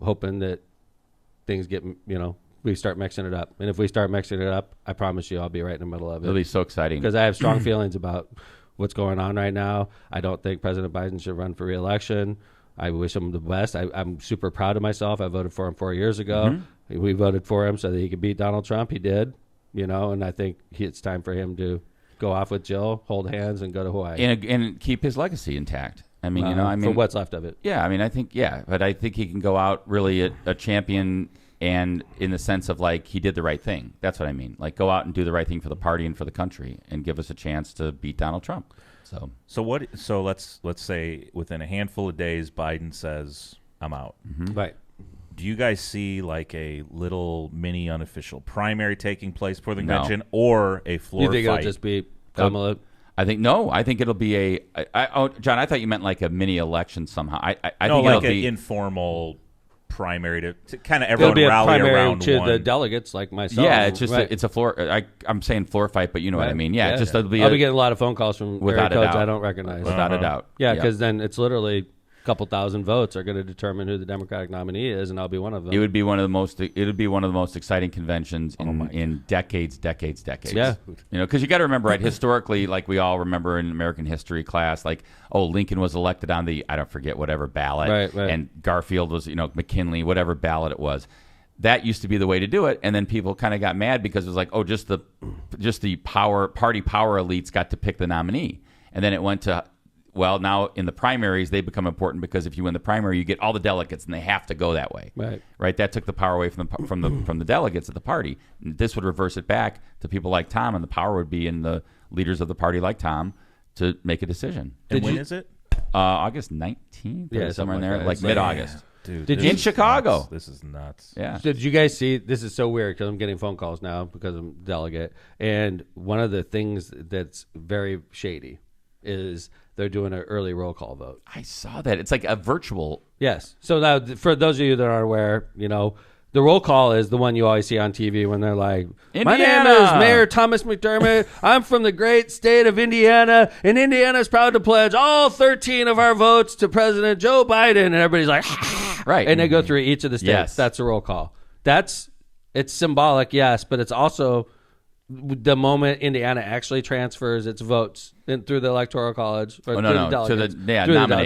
hoping that things get, we start mixing it up. And if we start mixing it up, I promise you I'll be right in the middle of it. It'll be so exciting. Because I have strong feelings about what's going on right now. I don't think President Biden should run for re-election. I wish him the best. I'm super proud of myself. I voted for him 4 years ago. Mm-hmm. We voted for him so that he could beat Donald Trump. He did, and I think it's time for him to go off with Jill, hold hands, and go to Hawaii. And keep his legacy intact. I mean, for what's left of it. Yeah, I think, but I think he can go out really a champion, and in the sense of like he did the right thing. That's what I mean. Like go out and do the right thing for the party and for the country, and give us a chance to beat Donald Trump. So let's say within a handful of days, Biden says, "I'm out." Mm-hmm. Right. Do you guys see like a little mini unofficial primary taking place for the convention, or a floor fight? You think fight? it'll just be Kamala? I think it'll be John, I thought you meant like a mini election somehow. I think like it'll be an informal primary to kind of everyone it'll be a rally primary around to one. the delegates like myself. Yeah, it's just it's a floor. I'm saying floor fight, but you know what I mean. Yeah, I'll be getting a lot of phone calls from without area a codes doubt. I don't recognize. Without a doubt. Yeah, because then it's literally couple thousand votes are going to determine who the Democratic nominee is, and I'll be one of them. It would be one of the most exciting conventions in decades. Yeah, because you got to remember, right? Historically, like we all remember in American history class, like Lincoln was elected on the I don't forget whatever ballot, right. And Garfield was McKinley, whatever ballot it was. That used to be the way to do it, and then people kind of got mad because it was like, just the party power elites got to pick the nominee, and then it went to. Well, now in the primaries, they become important because if you win the primary, you get all the delegates, and they have to go that way. Right. That took the power away from the delegates of the party. This would reverse it back to people like Tom, and the power would be in the leaders of the party like Tom to make a decision. And when is it? August 19th, somewhere in there, like mid-August. Dude, in Chicago. Nuts. This is nuts. Yeah. Did you guys see? This is so weird because I'm getting phone calls now because I'm delegate, and one of the things that's very shady is they're doing an early roll call vote. I saw that. It's like a virtual. Yes. So now, for those of you that aren't aware, the roll call is the one you always see on TV when they're like, Indiana. My name is Mayor Thomas McDermott. I'm from the great state of Indiana, and Indiana is proud to pledge all 13 of our votes to President Joe Biden. And everybody's like, right. And they go through each of the states. Yes. That's a roll call. It's symbolic, yes, but it's also the moment Indiana actually transfers its votes through the Electoral College. Or no. The To the,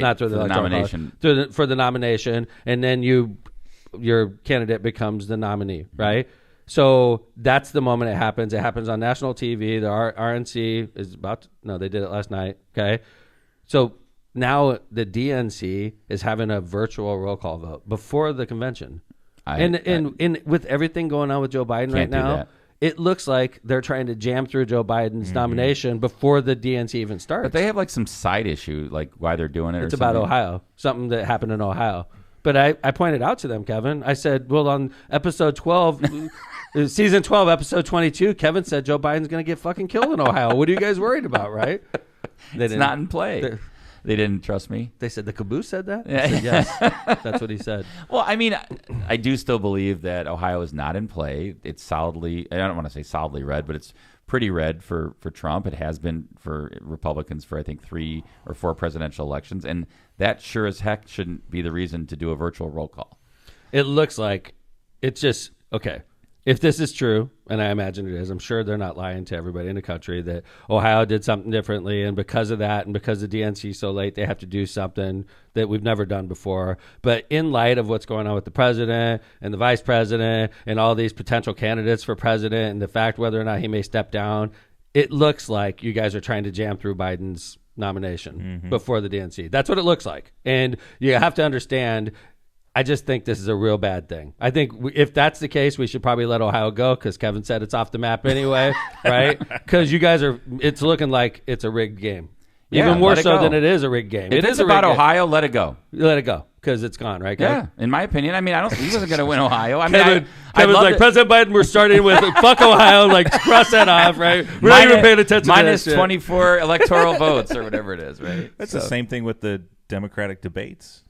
not through the Electoral nomination. College. For the nomination, and then your candidate becomes the nominee, right? So that's the moment it happens. It happens on national TV. The RNC is they did it last night, okay? So now the DNC is having a virtual roll call vote before the convention. And with everything going on with Joe Biden right now, it looks like they're trying to jam through Joe Biden's nomination before the DNC even starts. But they have like some side issue, like why they're doing it. It's about Ohio, something that happened in Ohio. But I pointed out to them, Kevin, I said, well, on episode 12, season 12, episode 22, Kevin said Joe Biden's going to get fucking killed in Ohio. What are you guys worried about, right? It's not in play. They didn't trust me. They said the caboose said that? I said, yes, that's what he said. Well, I mean, I do still believe that Ohio is not in play. It's solidly, I don't want to say solidly red, but it's pretty red for Trump. It has been for Republicans for, I think, 3 or 4 presidential elections. And that sure as heck shouldn't be the reason to do a virtual roll call. It looks like it's just, okay, if this is true, and I imagine it is, I'm sure they're not lying to everybody in the country that Ohio did something differently, and because of that, and because the DNC is so late, they have to do something that we've never done before. But in light of what's going on with the president and the vice president and all these potential candidates for president and the fact whether or not he may step down, it looks like you guys are trying to jam through Biden's nomination before the DNC. That's what it looks like. And you have to understand, I just think this is a real bad thing. I think if that's the case, we should probably let Ohio go because Kevin said it's off the map anyway, right? Because you guys it's looking like it's a rigged game. Even more so than it is a rigged game. If it's about Ohio, let it go. Let it go because it's gone, right, Kevin? Yeah, in my opinion. I mean, he wasn't going to win Ohio. I mean, Kevin's like, President Biden, we're starting with fuck Ohio, like cross that off, right? We're not even paying attention to minus 24 electoral votes or whatever it is, right? That's the same thing with the Democratic debates,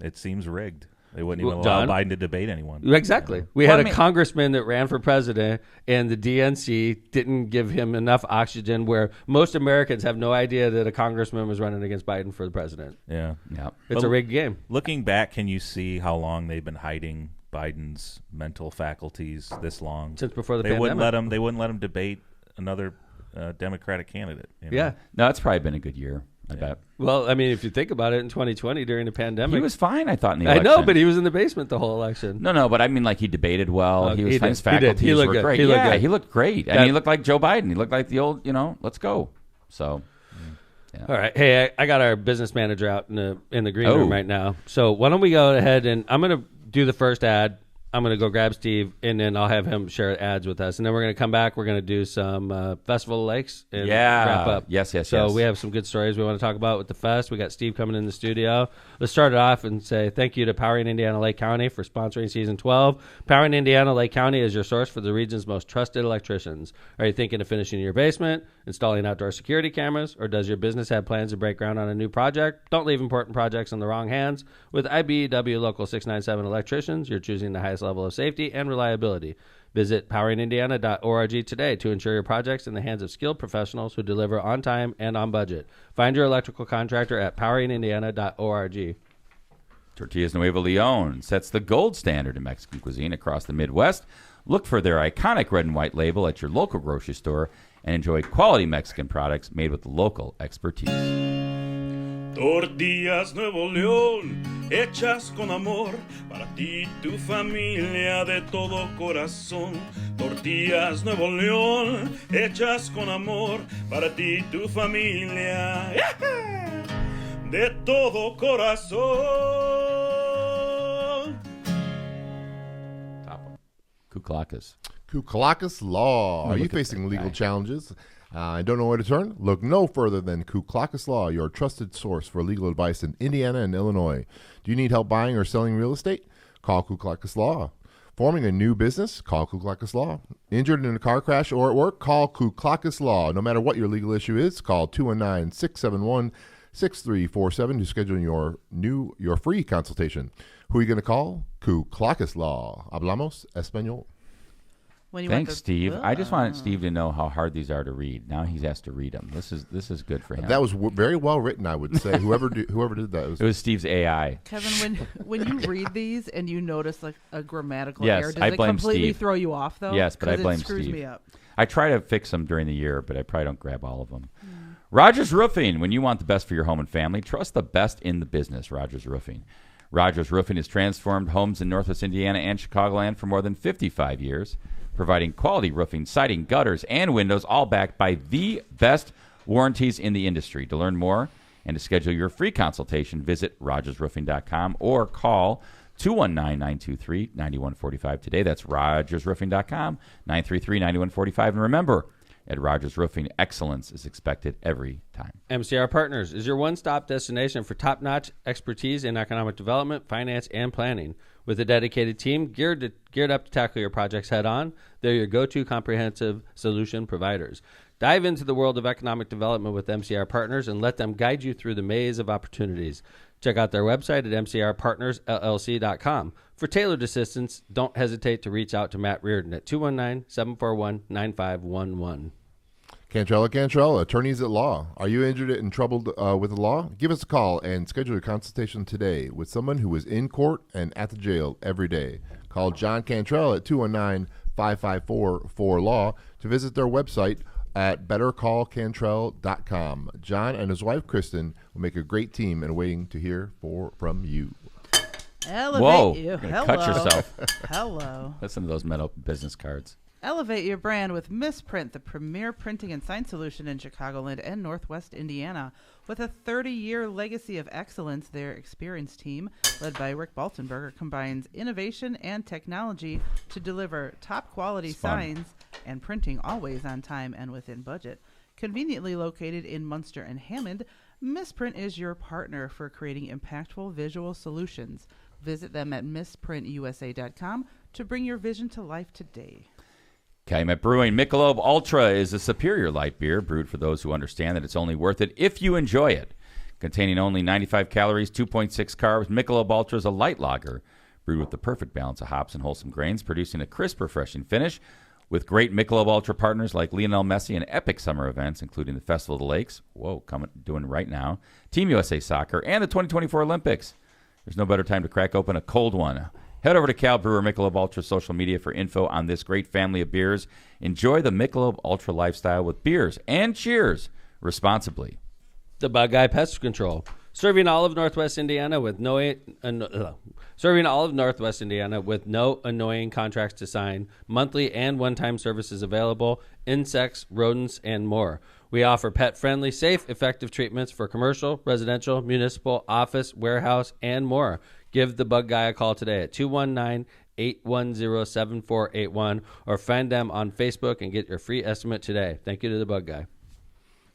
It seems rigged. They wouldn't even allow Biden to debate anyone. Exactly. We had a congressman that ran for president, and the DNC didn't give him enough oxygen where most Americans have no idea that a congressman was running against Biden for the president. Yeah. It's a rigged game. Looking back, can you see how long they've been hiding Biden's mental faculties this long? Since before the pandemic. They wouldn't let him debate another Democratic candidate. Yeah. No, it's probably been a good year. I bet. Well, I mean, if you think about it, in 2020 during the pandemic, he was fine. I thought in the election. I know, but he was in the basement the whole election. No, but I mean, like he debated well. He was fine. His faculties he were great. He looked great. I mean, he looked like Joe Biden. He looked like the old, let's go. So, yeah. All right. Hey, I got our business manager out in the green room right now. So why don't we go ahead and I'm going to do the first ad. I'm going to go grab Steve, and then I'll have him share ads with us. And then we're going to come back. We're going to do some Festival of Lakes and wrap up. Yes. So we have some good stories we want to talk about with the fest. We got Steve coming in the studio. Let's start it off and say thank you to Powering Indiana Lake County for sponsoring Season 12. Powering Indiana Lake County is your source for the region's most trusted electricians. Are you thinking of finishing your basement, installing outdoor security cameras, or does your business have plans to break ground on a new project? Don't leave important projects in the wrong hands. With IBEW Local 697 electricians, you're choosing the highest level of safety and reliability. Visit poweringindiana.org today to ensure your project's in the hands of skilled professionals who deliver on time and on budget. Find your electrical contractor at poweringindiana.org. Tortillas Nuevo Leon sets the gold standard in Mexican cuisine across the Midwest. Look for their iconic red and white label at your local grocery store and enjoy quality Mexican products made with local expertise. Tortillas Nuevo León, hechas con amor, para ti y tu familia de todo corazón. Tortillas Nuevo León, hechas con amor, para ti y tu familia, de todo corazón. Kuklakas. Kuklakis Law. Are you facing legal challenges and don't know where to turn? Look no further than Kuklakis Law, your trusted source for legal advice in Indiana and Illinois. Do you need help buying or selling real estate? Call Kuklakis Law. Forming a new business? Call Kuklakis Law. Injured in a car crash or at work? Call Kuklakis Law. No matter what your legal issue is, call 219-671-6347 to schedule your free consultation. Who are you going to call? Kuklakis Law. Hablamos español. Thanks, Steve. I just wanted Steve to know how hard these are to read. Now he has to read them. This is good for him. That was very well written, I would say. Whoever did that. It was Steve's AI. Kevin, when you read these and you notice like a grammatical Yes, error, does I it blame completely Steve. throw you off though? Yes, but I blame it screws Steve. me up. I try to fix them during the year, but I probably don't grab all of them. Rogers Roofing. When you want the best for your home and family, trust the best in the business, Rogers Roofing. Rogers Roofing has transformed homes in Northwest Indiana and Chicagoland for more than 55 years, providing quality roofing, siding, gutters, and windows, all backed by the best warranties in the industry. To learn more and to schedule your free consultation, visit rogersroofing.com or call 219-923-9145 today. That's rogersroofing.com, 933-9145. And remember, at Rogers Roofing, excellence is expected every time. MCR Partners is your one-stop destination for top-notch expertise in economic development, finance, and planning. With a dedicated team geared up to tackle your projects head-on, they're your go-to comprehensive solution providers. Dive into the world of economic development with MCR Partners and let them guide you through the maze of opportunities. Check out their website at mcrpartnersllc.com. For tailored assistance, don't hesitate to reach out to Matt Reardon at 219-741-9511. Cantrella, attorneys at law. Are you injured and troubled with the law? Give us a call and schedule a consultation today with someone who is in court and at the jail every day. Call John Cantrell at 219-554-4LAW to visit their website at bettercallcantrell.com. John and his wife, Kristen, will make a great team and waiting to hear from you. Elevate Whoa, you. you're gonna Hello. cut yourself. Hello. Listen to those metal business cards. Elevate your brand with Misprint, the premier printing and sign solution in Chicagoland and Northwest Indiana. With a 30-year legacy of excellence, their experienced team, led by Rick Baltenberger, combines innovation and technology to deliver top-quality signs and printing always on time and within budget. Conveniently located in Munster and Hammond, Misprint is your partner for creating impactful visual solutions. Visit them at misprintusa.com to bring your vision to life today. Calumet Brewing Michelob Ultra is a superior light beer brewed for those who understand that it's only worth it if you enjoy it. Containing only 95 calories, 2.6 carbs, Michelob Ultra is a light lager brewed with the perfect balance of hops and wholesome grains, producing a crisp, refreshing finish. With great Michelob Ultra partners like Lionel Messi and epic summer events, including the Festival of the Lakes, doing right now, Team USA Soccer, and the 2024 Olympics. There's no better time to crack open a cold one. Head over to Cal Brewer Michelob Ultra social media for info on this great family of beers. Enjoy the Michelob Ultra lifestyle with beers and cheers responsibly. The Bug Guy Pest Control, serving all of Northwest Indiana with no annoying contracts to sign, monthly and one-time services available, insects, rodents, and more. We offer pet-friendly, safe, effective treatments for commercial, residential, municipal, office, warehouse, and more. Give the Bug Guy a call today at 219-810-7481 or find them on Facebook and get your free estimate today. Thank you to the Bug Guy.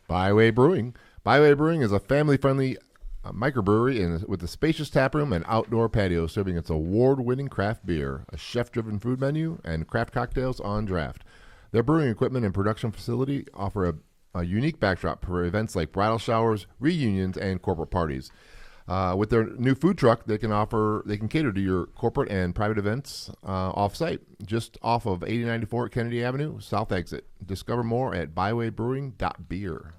Byway Brewing. Byway Brewing is a family-friendly microbrewery with a spacious taproom and outdoor patio serving its award-winning craft beer, a chef-driven food menu, and craft cocktails on draft. Their brewing equipment and production facility offer a unique backdrop for events like bridal showers, reunions, and corporate parties. With their new food truck, they can cater to your corporate and private events off-site, just off of 8094 Kennedy Avenue, South Exit. Discover more at bywaybrewing.beer.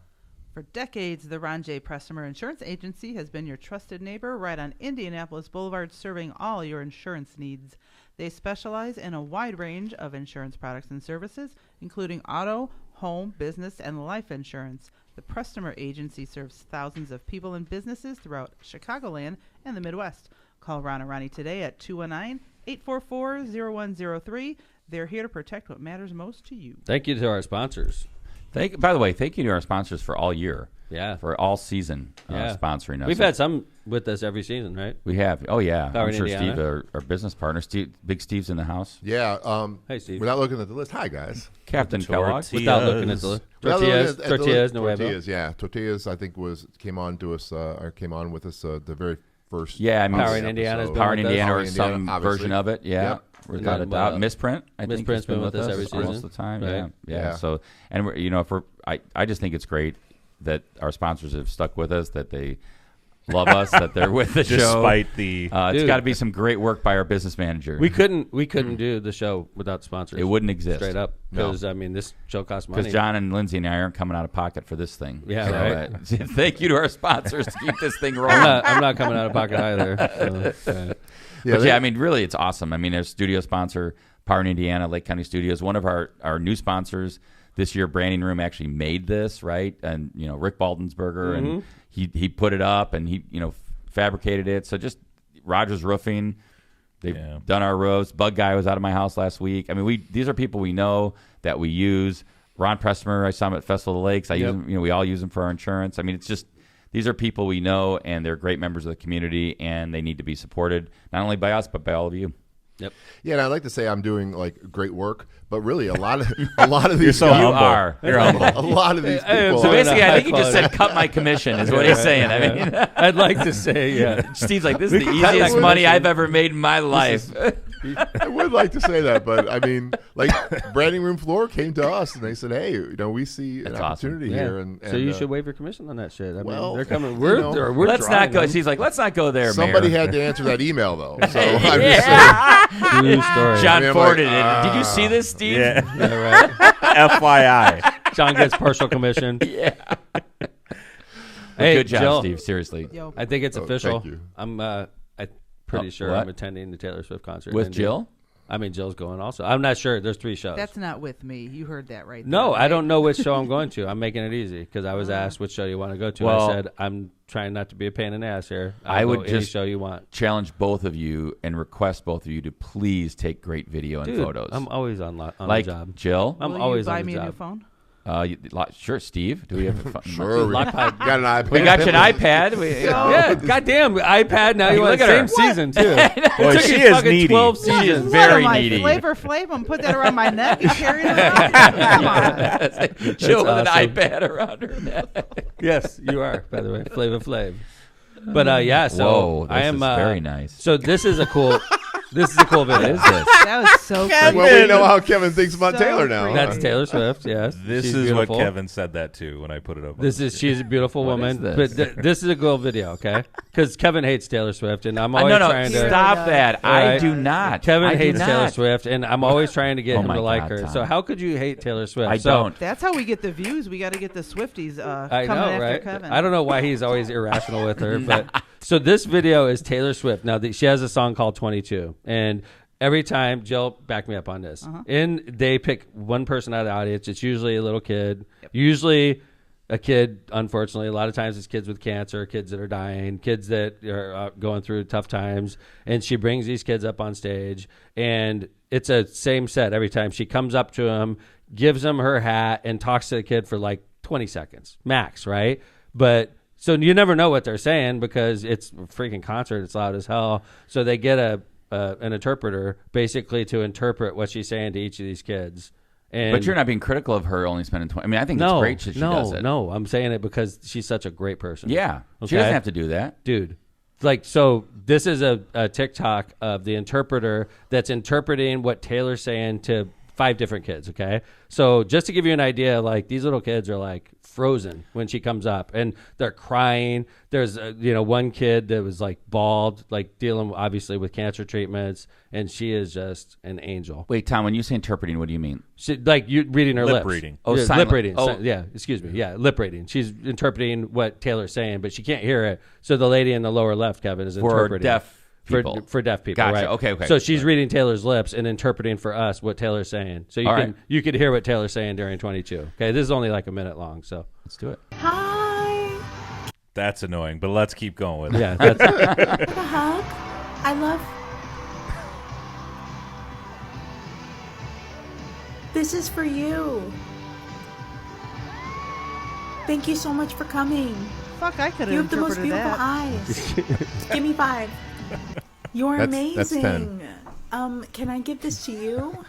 For decades, the Ron J. Prestimer Insurance Agency has been your trusted neighbor right on Indianapolis Boulevard, serving all your insurance needs. They specialize in a wide range of insurance products and services, including auto, home, business, and life insurance. The Prestimer Agency serves thousands of people and businesses throughout Chicagoland and the Midwest. Call Ron or Ronnie today at 219-844-0103. They're here to protect what matters most to you. Thank you to our sponsors. By the way, thank you to our sponsors for all year. Yeah. For all season sponsoring us. We've had some with us every season, right? We have. Oh, yeah. Power I'm sure Indiana. Steve, our business partner, Big Steve's in the house. Yeah. Hey, Steve. Without looking at the list, hi, guys. Captain Kellogg. Without looking at the tortillas, no way. Tortillas, yeah. Tortillas, I think, came on with us the very first. Yeah, I mean, Power in Indiana's been Power in with us. Indiana Power or in Indiana, some obviously. version of it. Yeah. Yep. Without a doubt. Misprint, I think, Misprint's has been been with us every most season. of the time. Right. Yeah. So, and I just think it's great that our sponsors have stuck with us, that they love us, that they're with the show. Despite the... it's got to be some great work by our business manager. We couldn't do the show without sponsors. It wouldn't exist. Straight up. Because, I mean, this show costs money. Because John and Lindsay and I aren't coming out of pocket for this thing. Yeah, right. Thank you to our sponsors to keep this thing rolling. I'm not coming out of pocket either. So, I mean, really, it's awesome. I mean, there's studio sponsor, Power in Indiana, Lake County Studios. One of our new sponsors this year, Branding Room, actually made this, right? And, Rick Baldensberger, and he put it up, and he, fabricated it. So just Rogers Roofing, they've done our roofs. Bug Guy was out of my house last week. I mean, these are people we know that we use. Ron Pressmer, I saw him at Festival of the Lakes. I use him, we all use him for our insurance. I mean, it's just, these are people we know, and they're great members of the community, and they need to be supported, not only by us, but by all of you. Yep. Yeah, and I'd like to say I'm doing great work, but really a lot of these You're so guys, humble. You're humble. a lot of these people. So basically, I think he high just said, "Cut my commission," is what he's saying. I mean, I'd like to say, yeah. Steve's like, "This is the easiest money I've ever made in my life." I would like to say that, but I mean, Branding Room Floor came to us and they said, "Hey, we see an opportunity here." And so you should waive your commission on that shit. I mean, they're coming. We're let's not go. She's like, "Let's not go there." Somebody Mayor. had to answer that email though. So I'm just saying. True story. John forwarded it. Did you see this, Steve? Yeah. Right. FYI. John gets partial commission. Yeah. Hey, good job, Jill. Steve. Seriously. Yo. I think it's official. Thank you. I'm pretty sure what? I'm attending the Taylor Swift concert With in Indy. Jill? I mean, Jill's going also. I'm not sure. There's 3 shows. That's not with me. You heard that right. No, there, I right? don't know which show I'm going to. I'm making it easy because I was asked which show you want to go to. Well, I said I'm trying not to be a pain in the ass here. I I'll would go any just show you want. Challenge both of you and request both of you to please take great video and Dude, photos. I'm always on the job. Jill. I'm Will always you buy on the me job. a new phone? Sure, Steve. Do we have a phone? Sure, we got an iPad. We got you an iPad. Yeah, goddamn iPad. Now you want look the at same her. season too. Boy, It took she you is fucking needy. 12 She is seasons. very What am I, needy. Flavor Flav and put that around my neck and carry it around? Come on. Jill with awesome. an iPad around her neck. Yes, you are. By the way, Flava Flav. But yeah, so Whoa, I am this is very nice. So this is a cool. This is a cool video. What is this? That was so creepy. Well, we know how Kevin thinks about So Taylor now. creepy. That's Taylor Swift. Yes, This She's is beautiful. what Kevin said that too when I put it up. She's a beautiful woman. is But this? this is a cool video, okay? Because Kevin hates Taylor Swift, and I'm always No, trying to. stop that. All I right. do not. Kevin I do hates Taylor not. Swift, and I'm always trying to get Oh him my to like God, her. Tom. So how could you hate Taylor Swift? I So, don't. That's how we get the views. We got to get the Swifties I coming know, after right? Kevin. I don't know why he's always irrational with her, but so this video is Taylor Swift. Now she has a song called 22, and every time, Jill, back me up on this. And they pick one person out of the audience. It's usually a little kid. Usually a kid, unfortunately. A lot of times it's kids with cancer, kids that are dying, kids that are going through tough times. And she brings these kids up on stage, and it's a same set every time. She comes up to him, gives him her hat, and talks to the kid for like 20 seconds max, right? But so you never know what they're saying because it's a freaking concert. It's loud as hell. So they get an interpreter basically to interpret what she's saying to each of these kids. And But you're not being critical of her only spending 20. I mean, I think it's great that she does it. No, I'm saying it because she's such a great person. Yeah. She Okay? doesn't have to do that. Dude. So this is a TikTok of the interpreter that's interpreting what Taylor's saying to 5 different kids, okay? So just to give you an idea, like these little kids are like frozen when she comes up and they're crying. There's one kid that was like bald, like dealing obviously with cancer treatments, and she is just an angel. Wait, Tom, when you say interpreting, what do you mean? She, like you reading her Lip lips. reading. Oh, Yeah, sign lip lan- reading. oh. Yeah, excuse me. Yeah, lip reading. She's interpreting what Taylor's saying, but she can't hear it. So the lady in the lower left, Kevin, is For interpreting. deaf people. For deaf people, Gotcha. right? Okay. So she's reading Taylor's lips and interpreting for us what Taylor's saying. So All right. you could hear what Taylor's saying during 22. Okay, this is only like a minute long, so Let's do it. Hi. That's annoying, but let's keep going with it. yeah, that's A hug. I love. This is for you. Thank you so much for coming. Fuck, I could You have have the most interpreted beautiful that. eyes. Give me 5. You're That's amazing. 10. Can I give this to you?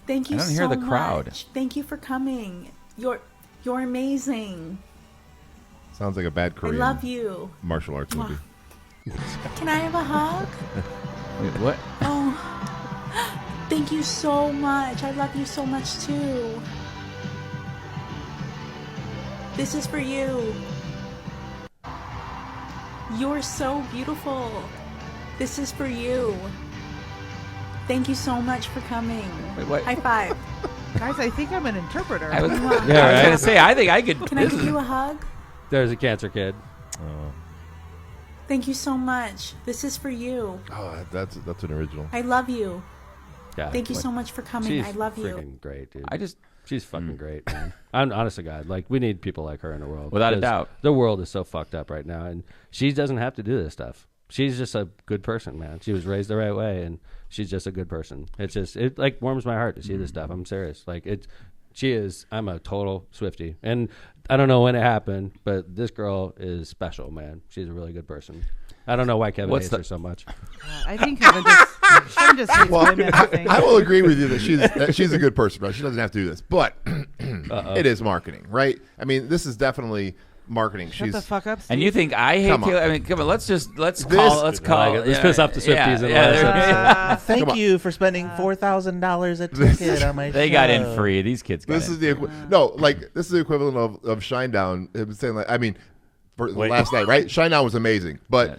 Thank you I don't so hear the much. crowd. Thank you for coming. You're amazing. Sounds like a bad Korean I love you. martial arts movie. Can I have a hug? Wait, what? Oh, thank you so much. I love you so much too. This is for you. You're so beautiful. This is for you. Thank you so much for coming. Wait, what? High 5. Guys, I think I'm an interpreter. I was, Mwah. I was going to say, I think I could. Can I give you a hug? There's a cancer kid. Thank you so much. This is for you. Oh, that's an original. I love you. Yeah, Thank you so much for coming. She's I love you. freaking great, dude. I just, She's fucking great, man. I'm honest to God. Like, we need people like her in the world. Without a because doubt. The world is so fucked up right now, and she doesn't have to do this stuff. She's just a good person, man. She was raised the right way, and she's just a good person. It like warms my heart to see this stuff. I'm serious. Like, I'm a total Swiftie. And I don't know when it happened, but this girl is special, man. She's a really good person. I don't know why Kevin hates her so much. I think Kevin just hates women, I think. I will agree with you that she's a good person, right? She doesn't have to do this, but it is marketing, right? I mean, this is definitely marketing. Shut the fuck up, Steve. and you think I hate Come on. you? I mean, come on, let's call. Let's piss off the Swifties and Thank you for spending $4,000 a ticket on my show. They got in free. These kids got This in is the this is the equivalent of Shinedown. It was saying, like, I mean, for last night, right? Shinedown was amazing, but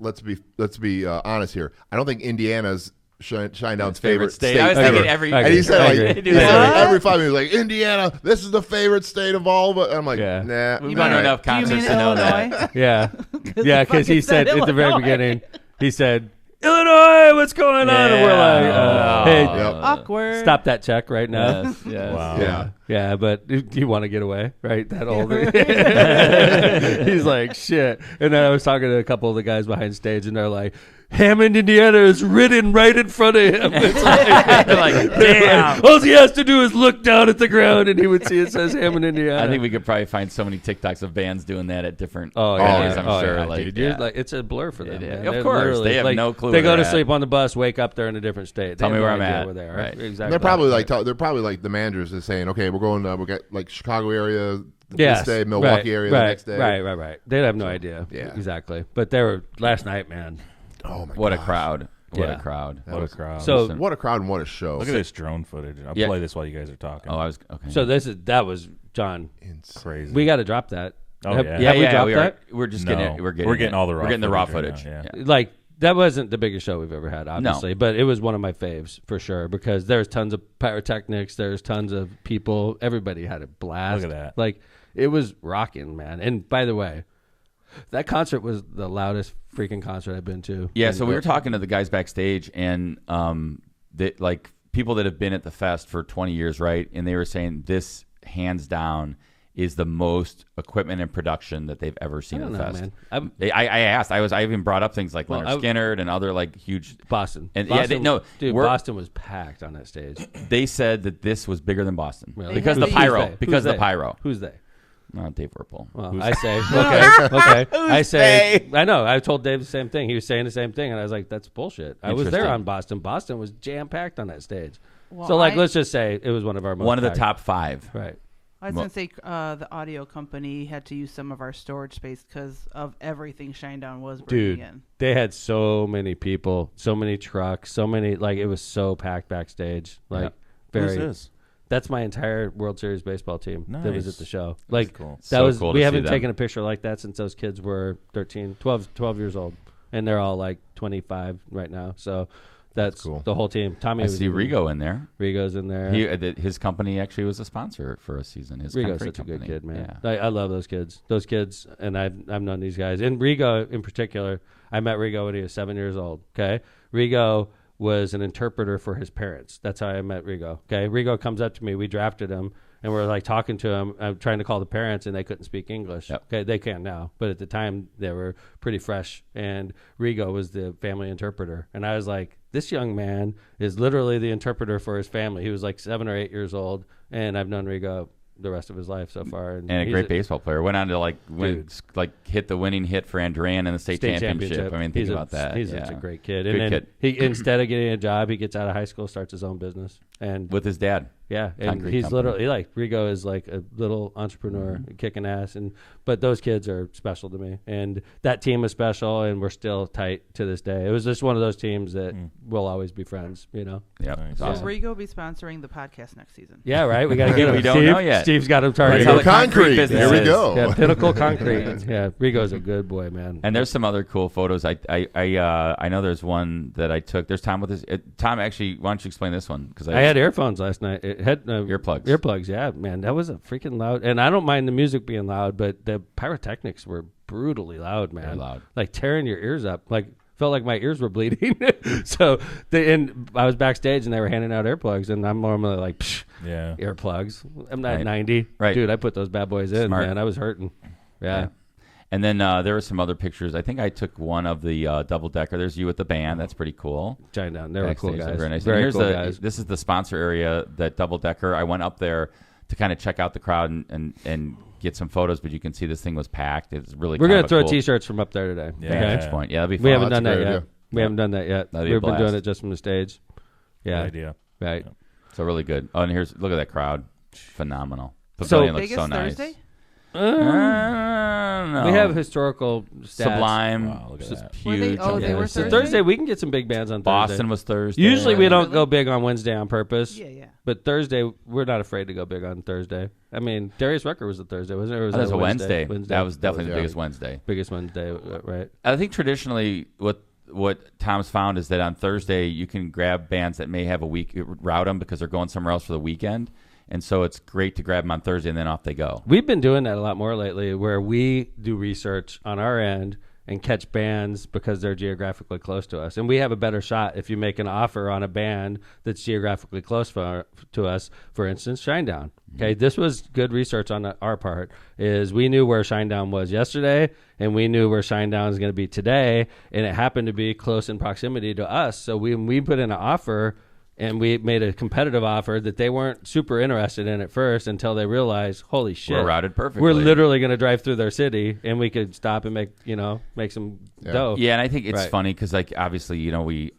let's be honest here. I don't think Indiana's Shinedown's favorite state. I was ever. thinking every. And he said, every 5 minutes, like, Indiana, this is the favorite state of all. But I'm like, nah. We've done enough Do you concerts mean to know Illinois? that. Yeah. Because he fucking said said at the very Illinois. beginning, he said, Illinois, what's going on? And we're like, hey, Awkward. stop that check right now. Yes, yes. Wow. Yeah, but do you want to get away, right? That old. He's like, shit. And then I was talking to a couple of the guys behind stage, and they're like, Hammond, Indiana is written right in front of him. It's like, damn. all he has to do is look down at the ground, and he would see it says Hammond, Indiana. I think we could probably find so many TikToks of bands doing that at different Oh, areas, yeah. I'm sure. Yeah, like, dude. yeah. Like, it's a blur for them. It is. Man. Of They're course. literally, They have like, no clue They where go to they're sleep at. on the bus, wake up, they're in a different state. Tell They me have where no I'm idea at. where they are. Right. Exactly. They're probably they're probably like the managers is saying, okay, we're going. We got like Chicago area this day, Milwaukee area the next day. Right. They have no idea. Yeah. Exactly. But they were last night, man. Oh my god, What a crowd. What Yeah. a crowd. What a crowd. So What a crowd and what a show. Look at this drone footage. I'll Yeah. play this while you guys are talking. Oh, I was okay. So that was John. Crazy. We got to drop that. Oh, have, yeah. have we dropped that? We're just No. getting it. We're getting all the raw We're getting the raw footage footage. right now, Yeah. Like, that wasn't the biggest show we've ever had, obviously, but it was one of my faves for sure because there's tons of pyrotechnics, there's tons of people, everybody had a blast. Look at that. Like, it was rocking, man. And by the way, that concert was the loudest freaking concert I've been to. Yeah, so we were talking to the guys backstage, and that like people that have been at the fest for 20 years, right? And they were saying this, hands down, is the most equipment and production that they've ever seen I at don't the know, fest. man. I asked. I even brought up things like Well, Leonard Skinner and other like huge Boston. And Boston, dude, Boston was packed on that stage. They said that this was bigger than Boston Really? because Who's the pyro. they? Because Who's the pyro. Who's they? Dave Whirple. Well, I say, okay. I say, I know. I told Dave the same thing. He was saying the same thing, and I was like, that's bullshit. I was there Interesting. on Boston. Boston was jam-packed on that stage. Well, So, let's just say it was one of our most One of the packed. top 5. Right. I was going to say the audio company had to use some of our storage space because of everything Shinedown was bringing Dude, in. they had so many people, so many trucks, so many, like, it was so packed backstage. Like, Who's very. this? That's my entire World Series baseball team that was Nice. at the show. Like, cool. that So was, cool we to see haven't them. taken a picture like that since those kids were 12 years old. And they're all like 25 right now. So that's cool. The whole team. Tommy I was see in- Rigo in there. Rigo's in there. His company actually was a sponsor for a season. His Rigo's country such a good company. kid, man. Yeah. I love those kids. Those kids, and I've known these guys. And Rigo in particular, I met Rigo when he was 7 years old. Okay, Rigo was an interpreter for his parents. That's how I met Rigo. Okay, Rigo comes up to me. We drafted him, and we're like talking to him. I'm trying to call the parents, and they couldn't speak English. Yep. Okay, they can now, but at the time they were pretty fresh. And Rigo was the family interpreter, and I was like, this young man is literally the interpreter for his family. He was like 7 or 8 years old, and I've known Rigo the rest of his life so far. And a great baseball player. Went on to hit the winning hit for Andran in the state championship. I mean, think about that. He's such a great kid. Good and kid. He instead of getting a job, he gets out of high school, starts his own business, and with his dad. Yeah, and Concrete he's company. literally like Rigo is like a little entrepreneur kicking ass, but those kids are special to me, and that team is special, and we're still tight to this day. It was just one of those teams that we'll always be friends, you know. Yeah, Nice. Will awesome. Rigo be sponsoring the podcast next season? Yeah, right. We got to get him. We don't know yet. Steve's got him targeted. That's how the Concrete. business There we is. go. Yeah, Pinnacle Concrete. Yeah, Rigo's a good boy, man. And there's some other cool photos. I know there's one that I took. There's Tom with his Tom. Actually, why don't you explain this one? Because I had earphones last night. It had Earplugs. Earplugs, yeah, man. That was a freaking loud. And I don't mind the music being loud, but the pyrotechnics were brutally loud, man. Very loud. Like tearing your ears up. Like felt like my ears were bleeding. So and I was backstage and they were handing out earplugs, and I'm normally like, psh, Yeah. earplugs. I'm not Right. 90. Right. Dude, I put those bad boys in, Smart. man. I was hurting. Yeah. And then there were some other pictures. I think I took one of the double decker. There's you with the band. That's pretty cool. Shinedown. They were cool Backstage, guys. Very nice. Very And here's cool guys. This is the sponsor area, that double decker. I went up there to kind of check out the crowd and get some photos, but you can see this thing was packed. It's really We're going to throw T-shirts from up there today. Yeah. Okay? Vantage point. Yeah, that'd be fun. We haven't that's done a that great yet. idea. We haven't done that yet. That'd be a We've been doing blast. it just from the stage. Yeah. Good idea. Right. So really good. Oh, and look at that crowd. Phenomenal. So- Pavilion looks Biggest so nice. Thursday? No. We have historical stats. Sublime. Wow, look at Just that. huge. Were they- oh, they were So Thursday? Thursday we can get some big bands on Thursday. Boston was Thursday. Usually we don't Really? go big on Wednesday on purpose. Yeah, yeah. But Thursday we're not afraid to go big on Thursday. I mean, Darius Rucker was a Thursday, wasn't it? Or was Oh, that was that a Wednesday. Wednesday. That was definitely the Yeah. biggest Wednesday. biggest Wednesday, right? I think traditionally what Tom's found is that on Thursday you can grab bands that may have a week, route them because they're going somewhere else for the weekend. And so it's great to grab them on Thursday and then off they go. We've been doing that a lot more lately, where we do research on our end and catch bands because they're geographically close to us. And we have a better shot if you make an offer on a band that's geographically close to us. For instance, Shinedown. Okay, this was good research on our part. Is we knew where Shinedown was yesterday, and we knew where Shinedown is going to be today, and it happened to be close in proximity to us. So we put in an offer. And we made a competitive offer that they weren't super interested in at first until they realized, holy shit, We're routed perfectly. we're literally going to drive through their city, and we could stop and make some dough. Yeah, and I think it's Right. funny because, like, obviously, we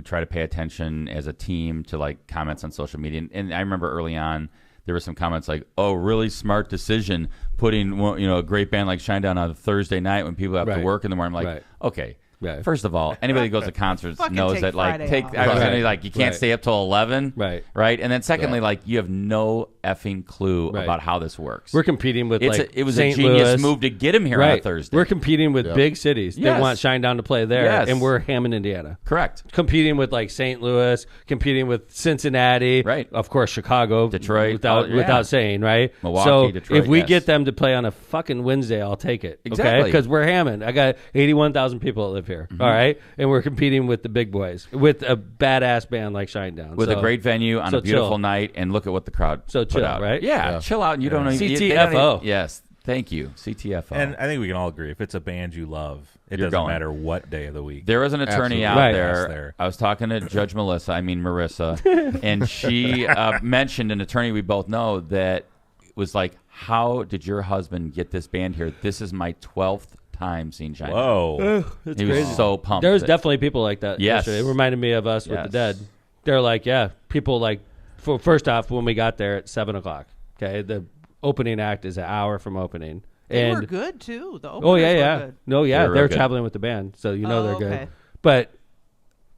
try to pay attention as a team to like comments on social media, and I remember early on there were some comments like, "Oh, really smart decision putting a great band like Shinedown on a Thursday night when people have to Right. work in the morning." I'm like, Right. okay. Right. First of all, anybody that goes to concerts Fucking knows take that Friday off. I was Right. gonna like you can't Right. stay up till 11, Right. Right, and then secondly, Yeah. like you have no effing clue Right. about how this works. We're competing with it was St. a genius Louis. move to get him here on a Right. Thursday. We're competing with Yeah. big cities. They Yes. want Shinedown to play there, Yes. and we're Hammond, Indiana. Correct. Competing with like St. Louis, competing with Cincinnati, Right. Of course, Chicago, Detroit, without yeah. without saying, right? Milwaukee, so Detroit, if we yes. get them to play on a fucking Wednesday, I'll take it. Exactly. Because we're Hammond. I got 81,000 people that live here. All right, and we're competing with the big boys with a badass band like Shinedown, With a great venue on so a beautiful chill. night, and look at what the crowd So put chill, out. right? Yeah, chill out, and you don't know. CTFO. Yes, thank you, CTFO. And I think we can all agree if it's a band you love, it You're doesn't going. matter what day of the week. There was an attorney Absolutely. out Right. there. There. I was talking to Judge Marissa, and she mentioned an attorney we both know that was like, "How did your husband get this band here? This is my 12th time seeing Shinedown." Whoa. That's He crazy. was so pumped. There was that- definitely people like that. Yes. Yesterday. It reminded me of us with the Yes. Dead. They're like, yeah, people like. First off, when we got there at 7:00, okay, the opening act is an hour from opening, They and were good too. The oh openers yeah, were yeah, good. no, yeah, They were they're real good. traveling with the band, so you know Oh, they're good. okay. But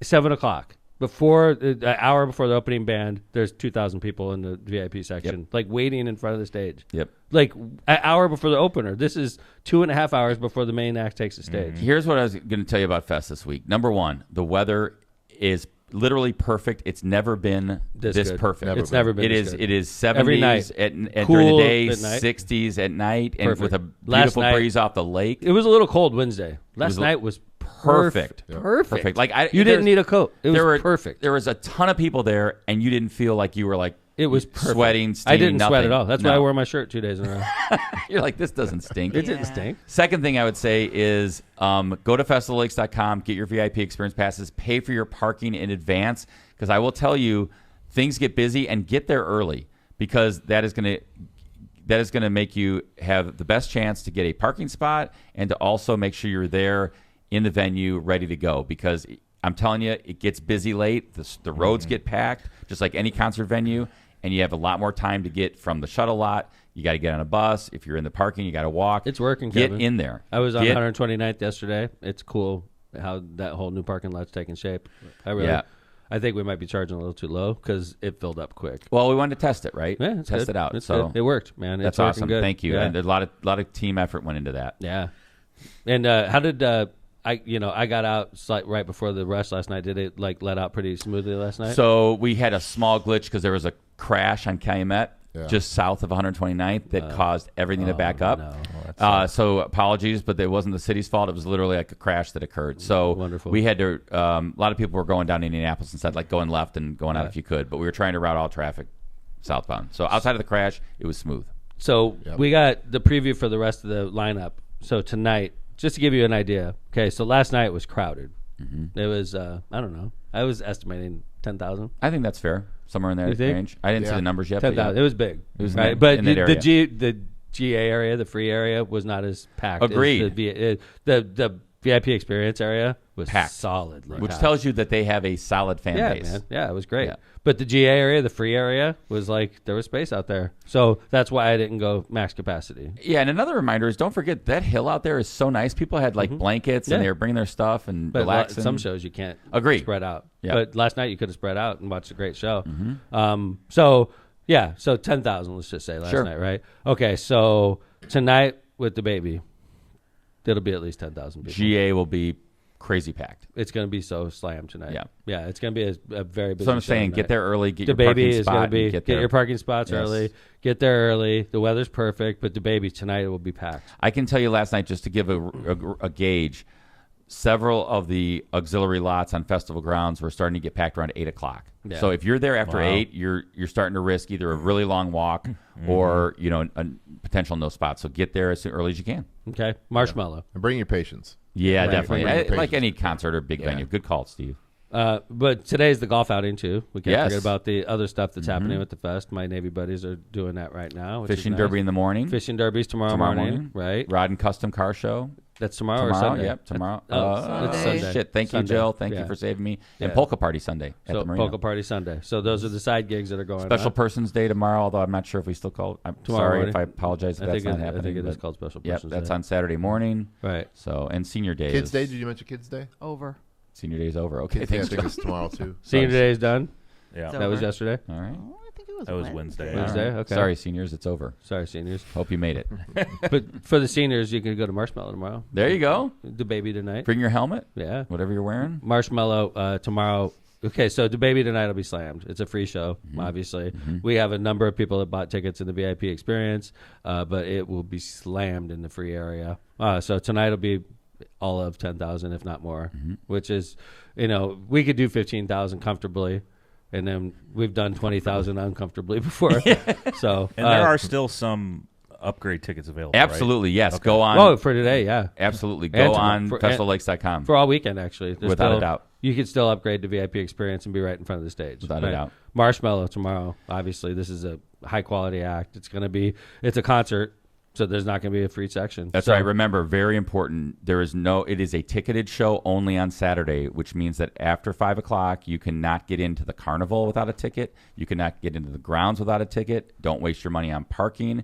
7:00 before an hour before the opening band, there's 2,000 people in the VIP section, like waiting in front of the stage. Yep. Like an hour before the opener. This is 2.5 hours before the main act takes the stage. Here's what I was going to tell you about Fest this week. Number one, the weather is literally perfect. It's never been this good. perfect. It's never been It this is. good. It is 70s Every night. at Cool during the day, at night. 60s at night, and Perfect. with a Last beautiful night- breeze off the lake. It was a little cold Wednesday. Last was night was perfect. Perfect. Like you didn't need a coat. It was perfect. There was a ton of people there, and you didn't feel like you were like It was perfect. sweating. I Steaming, didn't sweat nothing. at all. That's No. why I wore my shirt 2 days in a row. You're like, this doesn't stink. It didn't Yeah. stink. Second thing I would say is go to festivallakes.com, get your VIP experience passes, pay for your parking in advance, because I will tell you, things get busy, and get there early, because that is going to that is going to make you have the best chance to get a parking spot and to also make sure you're there in the venue ready to go, because I'm telling you, it gets busy late. The roads get packed, just like any concert venue, and you have a lot more time to get from the shuttle lot. You got to get on a bus. If you're in the parking, you got to walk. It's working, Get Kevin. in there. I was on 129th yesterday. It's cool how that whole new parking lot's taking shape. I think we might be charging a little too low because it filled up quick. Well, we wanted to test it, right? Yeah, test it out. So it worked, man. That's it's awesome. good. Thank you. Yeah. And a lot of team effort went into that. Yeah. And how did I got out right before the rush last night. Did it let out pretty smoothly last night? So we had a small glitch because there was a crash on Calumet just south of 129th that caused everything to back up. No. So apologies, but it wasn't the city's fault. It was literally like a crash that occurred. So Wonderful. We had to. A lot of people were going down to Indianapolis instead, like going left and going out if you could. But we were trying to route all traffic southbound. So outside of the crash, it was smooth. So we got the preview for the rest of the lineup. So tonight, just to give you an idea. Okay, so last night was crowded. Mm-hmm. It was I don't know. I was estimating 10,000. I think that's fair. Somewhere in there You think? range. I didn't see the numbers yet. 10,000. But It was big. It was right, in but that area. the GA area, the free area, was not as packed. Agreed. As the VIP experience area was Packed. solidly which packed. tells you that they have a solid fan Yeah, base. man. Yeah, it was great. Yeah. But the GA area, the free area, was there was space out there. So that's why I didn't go max capacity. Yeah, and another reminder is don't forget that hill out there is so nice. People had blankets and they were bringing their stuff and But relaxing. some shows you can't Agree. spread out. Yeah. But last night you could have spread out and watched a great show. So 10,000, let's just say last night, right? Okay, so tonight with the baby, it'll be at least 10,000 people. GA will be crazy packed. It's going to be so slammed tonight. Yeah, it's going to be a very busy. So I'm show saying, tonight. get there early, get The your baby parking is going spot, to be and get there. your parking spots Yes. early. Get there early. The weather's perfect, but the baby tonight it will be packed. I can tell you last night, just to give a gauge, several of the auxiliary lots on festival grounds were starting to get packed around 8 o'clock. Yeah. So if you're there after 8, you're starting to risk either a really long walk or a potential no spot. So get there as early as you can. Okay, Marshmallow. And bring your patience. Yeah, Right. definitely. Bring your patience. Like any concert or big venue. Good call, Steve. But today's the golf outing too. We can't Yes. forget about the other stuff that's happening with the fest. My Navy buddies are doing that right now. Which Fishing is nice. derby in the morning. Fishing derbies tomorrow morning. Right. Rod and Custom Car Show. That's tomorrow or Sunday? Yep, tomorrow. It's Sunday. Shit, thank you, Sunday. Jill. Thank Yeah. you for saving me. Yeah. And Polka Party Sunday at So the Marina. Polka Party Sunday. So those are the side gigs that are going Special on. Persons Day tomorrow, although I'm not sure if we still call it. I'm Tomorrow sorry morning. if I apologize if I that's think not happening. I think it is but- called Special Yep, Persons that's Day. on Saturday morning. Right. So, and Senior Day Kids is... Day? Did you mention Kids Day? Over. Senior Day is over. Okay, Kids Day, I thanks, think Jill. it's tomorrow too. Senior Day is done. Yeah. So- That was over. yesterday. All right. Oh, I think it was That was Wednesday. Wednesday. All right. Okay. Sorry, seniors, it's over. Sorry, seniors. Hope you made it. But for the seniors, you can go to Marshmallow tomorrow. There you go. The baby tonight. Bring your helmet, Yeah. whatever you're wearing. Marshmallow tomorrow. Okay, so the baby tonight will be slammed. It's a free show, obviously. We have a number of people that bought tickets in the VIP experience, but it will be slammed in the free area. So tonight will be all of 10,000, if not more, which is, we could do 15,000 comfortably, and then we've done 20,000 uncomfortably before. So And there are still some upgrade tickets available. Absolutely, yes. Okay. Go on. Oh, for today, yeah. Absolutely. And Go tomorrow- on for- festivallakes.com. For all weekend, actually. There's Without a still- doubt. You can still upgrade to VIP experience and be right in front of the stage. Without a doubt. Marshmallow tomorrow. Obviously, this is a high-quality act. It's a concert, so there's not going to be a free section. That's So- right. Remember, very important. It is a ticketed show only on Saturday, which means that after 5 o'clock, you cannot get into the carnival without a ticket. You cannot get into the grounds without a ticket. Don't waste your money on parking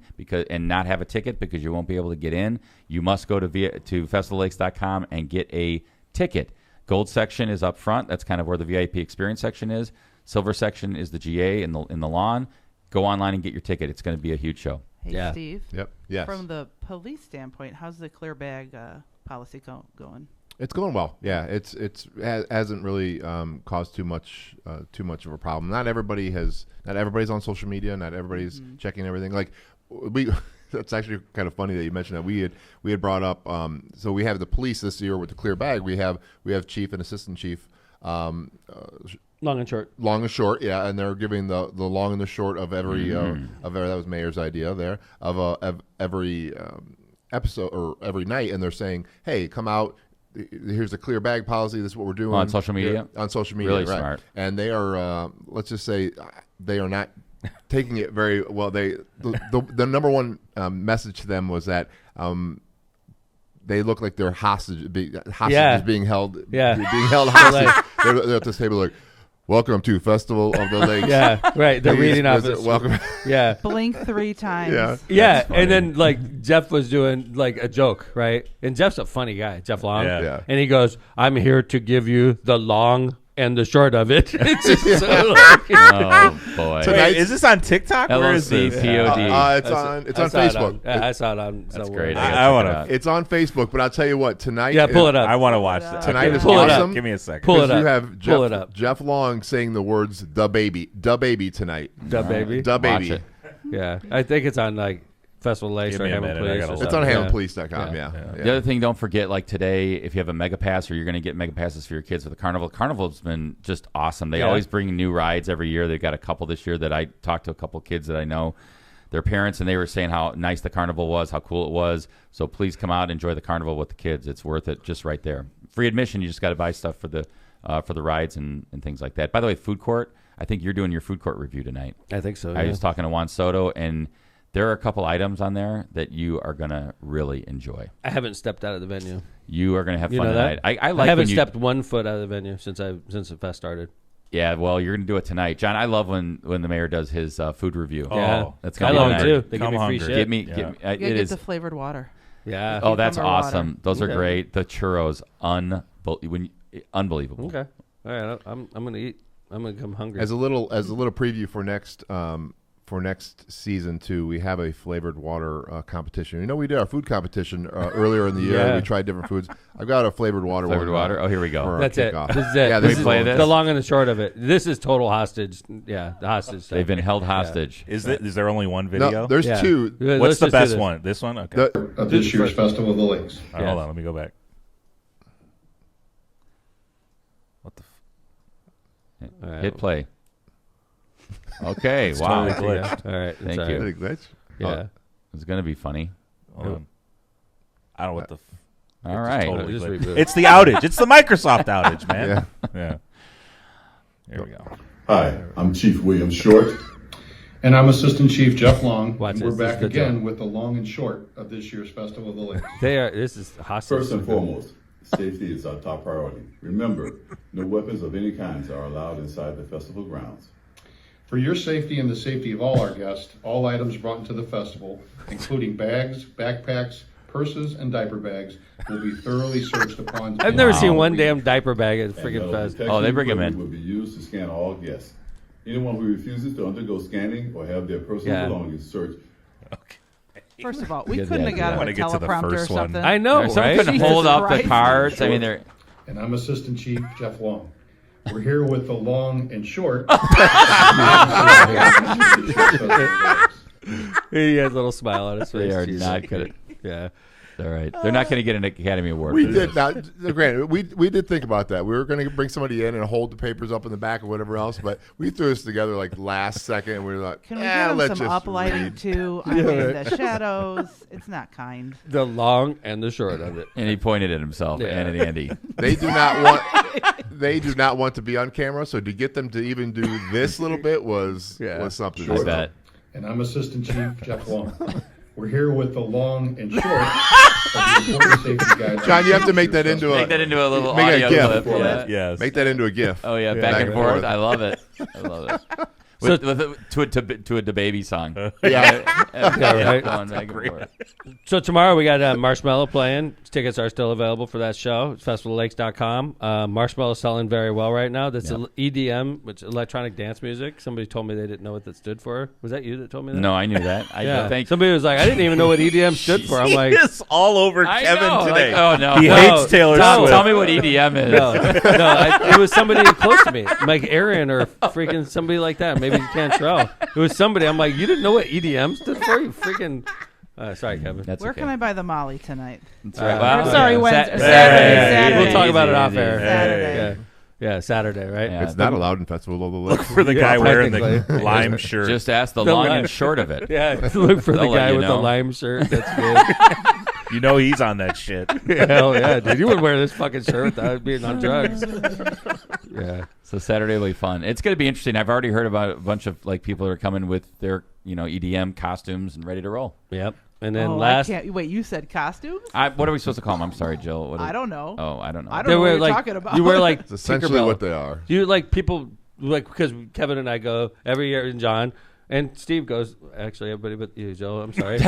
and not have a ticket because you won't be able to get in. You must go to festivallakes.com and get a ticket. Gold section is up front. That's kind of where the VIP experience section is. Silver section is the GA in the lawn. Go online and get your ticket. It's going to be a huge show. Hey, Yeah. Steve. Yep. Yes. From the police standpoint, how's the clear bag policy going? It's going well. Yeah, it hasn't really caused too much of a problem. Not everybody's on social media. Not everybody's checking everything. Like that's actually kind of funny that you mentioned that. We had brought up. So we have the police this year with the clear bag. We have chief and assistant chief. Long and short. Long and short, yeah, and they're giving the long and the short of every that was Mayor's idea there of every episode or every night, and they're saying, hey, come out. Here's the clear bag policy. This is what we're doing On social media? On social media, Really right? smart. And they are, let's just say, they are not taking it very well. The number one message to them was that they look like they're hostages being held. Yeah, being held hostage. They're at this table like, welcome to Festival of the Lakes. Yeah, right. They're reading off this. Welcome. Yeah. Blink 3 times. Yeah. Yeah, and then like Jeff was doing like a joke, right? And Jeff's a funny guy, Jeff Long. Yeah. And he goes, "I'm here to give you the long and the short of it." It's just so like, Oh boy. Wait, is this on TikTok? Where is this? LLCPOD. It's on Facebook. I saw it on. That's somewhere. great. I want to. It's on Facebook, but I'll tell you what. Tonight, Yeah, pull it up. I want to watch that. Tonight is Pull it up. awesome. Give me a second. Pull it Because up. you have Pull it up. Jeff Long saying the words "the baby" tonight. The baby. The Watch baby. it. Yeah, I think it's on like Festival Lakes Give or me a Hammond minute, I Police. gotta or look. It's on something. HammondPolice.com. Yeah. The other thing, don't forget, like today, if you have a mega pass or you're going to get mega passes for your kids for the carnival, Carnival's been just awesome. They always bring new rides every year. They've got a couple this year that I talked to a couple kids that I know, their parents, and they were saying how nice the carnival was, how cool it was. So please come out and enjoy the carnival with the kids. It's worth it just right there. Free admission. You just got to buy stuff for the rides and things like that. By the way, food court, I think you're doing your food court review tonight. I think so. I was talking to Juan Soto, and there are a couple items on there that you are going to really enjoy. I haven't stepped out of the venue. You are going to have You fun know tonight. that? I like haven't when you, stepped 1 foot out of the venue since the fest started. Yeah, well, you're going to do it tonight, John. I love when the mayor does his food review. Yeah, that's I going to love be it nice. too. They give Come me free hungry. shit. Give me, Yeah. You gotta it get is. the flavored water. Yeah. Oh, that's Cucumber awesome. water. Those are Okay. great. The churros, unbelievable. Okay. All right. I'm gonna eat. I'm gonna come hungry. As a little preview for next season too, we have a flavored water competition. You know, we did our food competition earlier in the year. Yeah. We tried different foods. I've got a flavored water. Flavored one, water. Oh, here we go. for our That's it. kickoff. This is it. Yeah, This this is play is this? the long and the short of it. This is total hostage. Yeah, the hostage stuff. They've been held hostage. Is there only one video? No, there's Yeah. two. Let's What's the just do best this. one? This one? Okay. The, Of this year's Festival of the Lakes. All right, hold on. Let me go back. What the? All right. Hit play. Okay. Wow. totally glitched. All right. Thank sorry. you. Did it glitch? Yeah. It's going to be funny. Hold on. I don't know what the. All right. Totally Just glitched. reboot. It's the outage. It's the Microsoft outage, man. Yeah. Here we go. Hi, I'm Chief William Short. And I'm Assistant Chief Jeff Long. Watch and this. we're This is back good again job. with the long and short of this year's Festival of the Lakes. This is hostage. First and foremost, safety is our top priority. Remember, no weapons of any kinds are allowed inside the festival grounds. For your safety and the safety of all our guests, all items brought into the festival, including bags, backpacks, purses, and diaper bags, will be thoroughly searched upon. I've never seen one damn diaper bag at freaking And fest. protection they bring 'em equipment in. will be used to scan all guests. Anyone who refuses to undergo scanning or have their personal Yeah. belongings searched. First of all, we Good couldn't have idea. got I him wanna a get to the teleprompter or first one. something. I know, Someone right? couldn't Jesus hold up the Christ. cards. I mean, they're. And I'm Assistant Chief Jeff Long. We're here with the long and short. He has a little smile on his face. They are Jesus. not good. Yeah. All right. They're not going to get an Academy Award. We for did this. not. Granted, we did think about that. We were going to bring somebody in and hold the papers up in the back or whatever else, but we threw this together like last second, and we were like, Can we get him let's some just uplighting read. too? I mean, the shadows. It's not kind. The long and the short of it. And he pointed at himself Yeah. and at Andy. They do not want. They do not want to be on camera. So to get them to even do this little bit was something. I bet. And I'm Assistant Chief Jeff Long. We're here with the long and short of the important safety guidelines. John, you have to make that into Make that into a little Make it a audio GIF. clip. Yeah. Yes. Make that into a GIF. Oh yeah, back and forth. I love it. I love it. To a DeBaby song. Yeah. right. Going back and forth. So tomorrow we got Marshmallow playing. Tickets are still available for that show. It's festivallakes.com. Marshmallow's selling very well right now. That's EDM, which is electronic dance music. Somebody told me they didn't know what that stood for. Was that you that told me that? No, I knew that. Yeah. Thank Somebody was like, I didn't even know what EDM stood for. I'm like, It's all over I Kevin know, today. like, oh no, He no. hates Taylor Swift. Tell me what EDM is. no, it was somebody close to me, like Aaron or freaking somebody like that. Maybe Cantrell. It was somebody. I'm like, you didn't know what EDM stood for? You freaking. Sorry, Kevin. That's Where okay. can I buy the Molly tonight? That's right. Wow. Sorry, Yeah. Wednesday. Sa- Saturday. yeah, Saturday. We'll talk about it off Easy, air. easy. Saturday. Yeah, Saturday, right? Yeah. It's not allowed in Festival of the Lakes. For the guy wearing the technically. lime shirt. Just ask the The long line. and short of it. Yeah, look for the They'll let guy you with the know. lime shirt. That's good. You know he's on that shit. Hell yeah, dude. You wouldn't wear this fucking shirt without being on drugs. Yeah. So Saturday will be fun. It's going to be interesting. I've already heard about a bunch of like people that are coming with their EDM costumes and ready to roll. Yep. And then wait, you said costumes? What are we supposed to call them? I'm sorry, Jill. I don't know. Oh, I don't know. I don't know what you're talking about. You wear like It's essentially what they are. You like people like because Kevin and I go every year, and John and Steve goes. Actually, everybody but you, Joe. I'm sorry.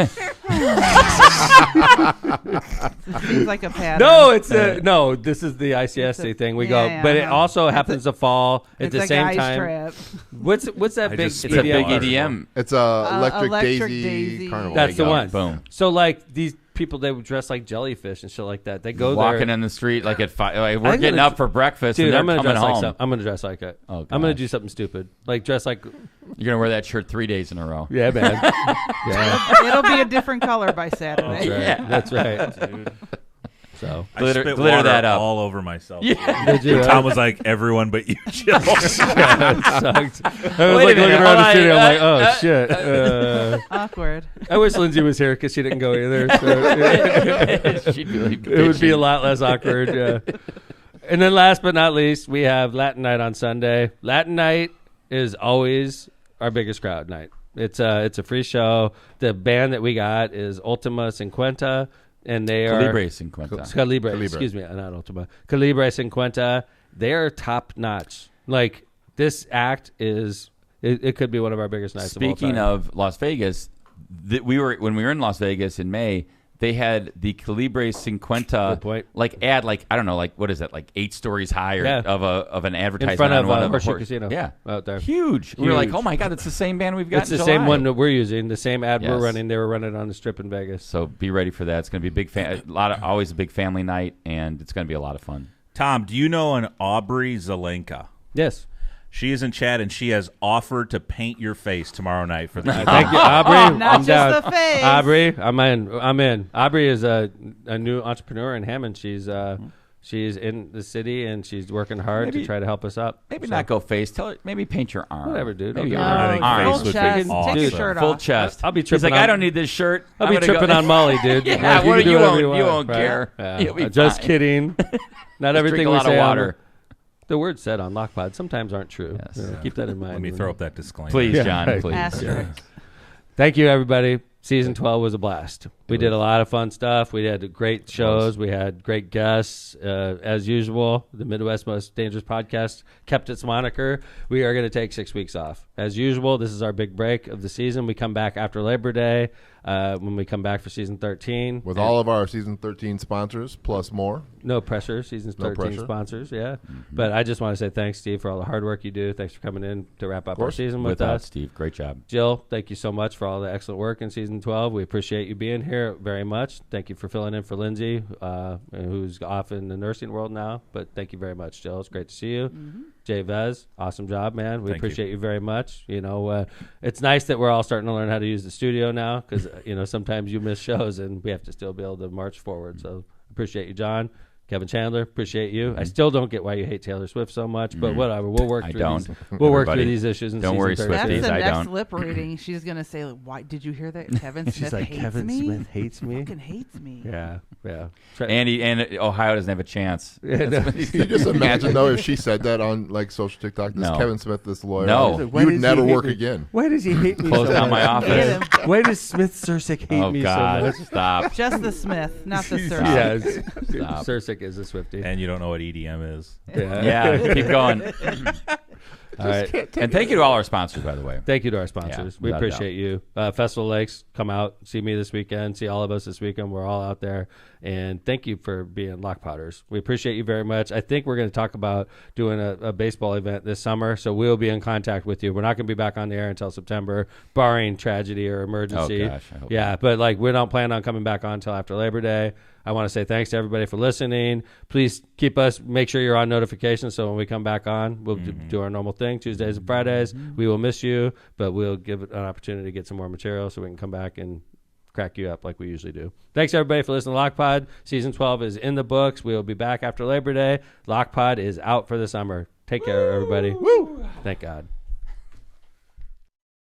Seems like a pattern. No, no. This is the ICSC thing. We go, but it also happens to fall at the same time. Trip. What's that big? It's a big EDM. It's Electric Daisy Carnival. That's the one. Boom. So like these people, they would dress like jellyfish and shit like that. They go walking there. in the street like at 5. Like, we're getting up for breakfast. Dude, and I'm they're gonna coming dress home. like I'm gonna dress like it. Oh, I'm gonna do something stupid, like dress like. You're gonna wear that shirt 3 days in a row. Yeah, man. Yeah. It'll be a different color by Saturday. That's right. Dude. So I spit glitter water that up. all over myself. Yeah. Did you, Tom was like, "Everyone but you, Jill." Yeah, it sucked. I was like looking around the studio. I'm like, oh shit. Awkward. I wish Lindsay was here because she didn't go either. So, She'd be like, it would be a lot less awkward. Yeah. And then last but not least, we have Latin Night on Sunday. Latin Night is always our biggest crowd night. It's a free show. The band that we got is Ultima Cinquenta, and they are Calibre Cinquenta. Calibre. Excuse me, not Ultima. Calibre Cinquenta. They are top notch. Like this act is. It could be one of our biggest nights. Speaking of Las Vegas, when we were in Las Vegas in May. They had the Calibre Cinquenta, I don't know, like what is that, like 8 stories high of an advertisement in front of one Horseshoe Casino. Yeah, out there, huge. We were like, oh my god, it's the same band we've got. It's the same one that we're using, the same ad we're Yes. running. They were running on the Strip in Vegas. So be ready for that. It's going to be always a big family night, and it's going to be a lot of fun. Tom, do you know an Aubrey Zelenka? Yes. She is in chat, and she has offered to paint your face tomorrow night for the Thank you, Aubrey. Not I'm just down. the face. Aubrey, I'm in. Aubrey is a new entrepreneur in Hammond. She's in the city and she's working hard to try to help us up. Maybe not go face. Tell her maybe paint your arm. Whatever, dude. Maybe Okay. your arm. I think face full would chest. be awesome. Take your shirt Full off. chest. I'll be He's tripping like, I on- don't need this shirt. I'll I'm be gonna tripping go. on Molly, dude. Yeah, Like, what can do you whatever won't- you won't right? care. Yeah. You'll be Just fine. kidding. Not everything drink a we lot say of on water. the words said on Lockpod sometimes aren't true. Yes. Yeah, keep that in mind. Let me throw up that disclaimer. Please, Yeah, John. right. Please. Asterisk. Thank you, everybody. Season 12 was a blast. We did a lot of fun stuff. We had great shows. We had great guests. As usual, the Midwest Most Dangerous Podcast kept its moniker. We are going to take 6 weeks off. As usual, this is our big break of the season. We come back after Labor Day when we come back for Season 13. With all of our Season 13 sponsors, plus more. No pressure. Season 13 sponsors, yeah. But I just want to say thanks, Steve, for all the hard work you do. Thanks for coming in to wrap up our season with us. Steve, great job. Jill, thank you so much for all the excellent work in Season 12. We appreciate you being here very much. Thank you for filling in for Lindsay, who's off in the nursing world now. But thank you very much, Jill. It's great to see you. Jay Vez, awesome job, man. We appreciate you very much. You know, it's nice that we're all starting to learn how to use the studio now because, sometimes you miss shows and we have to still be able to march forward. So appreciate you, John. Kevin Chandler, appreciate you. I still don't get why you hate Taylor Swift so much, but whatever. We'll work through these. We'll work through these issues. Don't worry, season 13. Swifties. That's the I next don't. lip reading. She's gonna say, "Why did you hear that? Kevin Smith She's like, hates Kevin me. Smith hates me. Fucking hates me." Yeah. And Ohio doesn't have a chance. Yeah, no. Can you just imagine, though, if she said that on, like, social TikTok, this No. Kevin Smith, this lawyer, No. you Why would does never he hate work me? again. Why does he hate me Close so down much? my office. Why does Smith Sursic hate Oh me so God! much? Stop. Just the Smith, not the Sir. Yeah, Stop. Sursic is a Swiftie. And you don't know what EDM is. Yeah, keep going. All right. And thank you to all our sponsors, by the way. Thank you to our sponsors. Yeah, we without a appreciate you. Festival Lakes, come out, see me this weekend, see all of us this weekend. We're all out there. And thank you for being Lockpotters. We appreciate you very much. I think we're going to talk about doing a baseball event this summer, so we'll be in contact with you. We're not going to be back on the air until September, barring tragedy or emergency. Oh, gosh, I hope yeah, not. but like we don't plan on coming back on until after Labor Day. I want to say thanks to everybody for listening. Please make sure you're on notifications so when we come back on, we'll do our normal thing, Tuesdays and Fridays. We will miss you, but we'll give it an opportunity to get some more material so we can come back and crack you up like we usually do. Thanks, everybody, for listening to Lockpod. Season 12 is in the books. We'll be back after Labor Day. Lockpod is out for the summer. Take care, everybody. Woo! Thank God.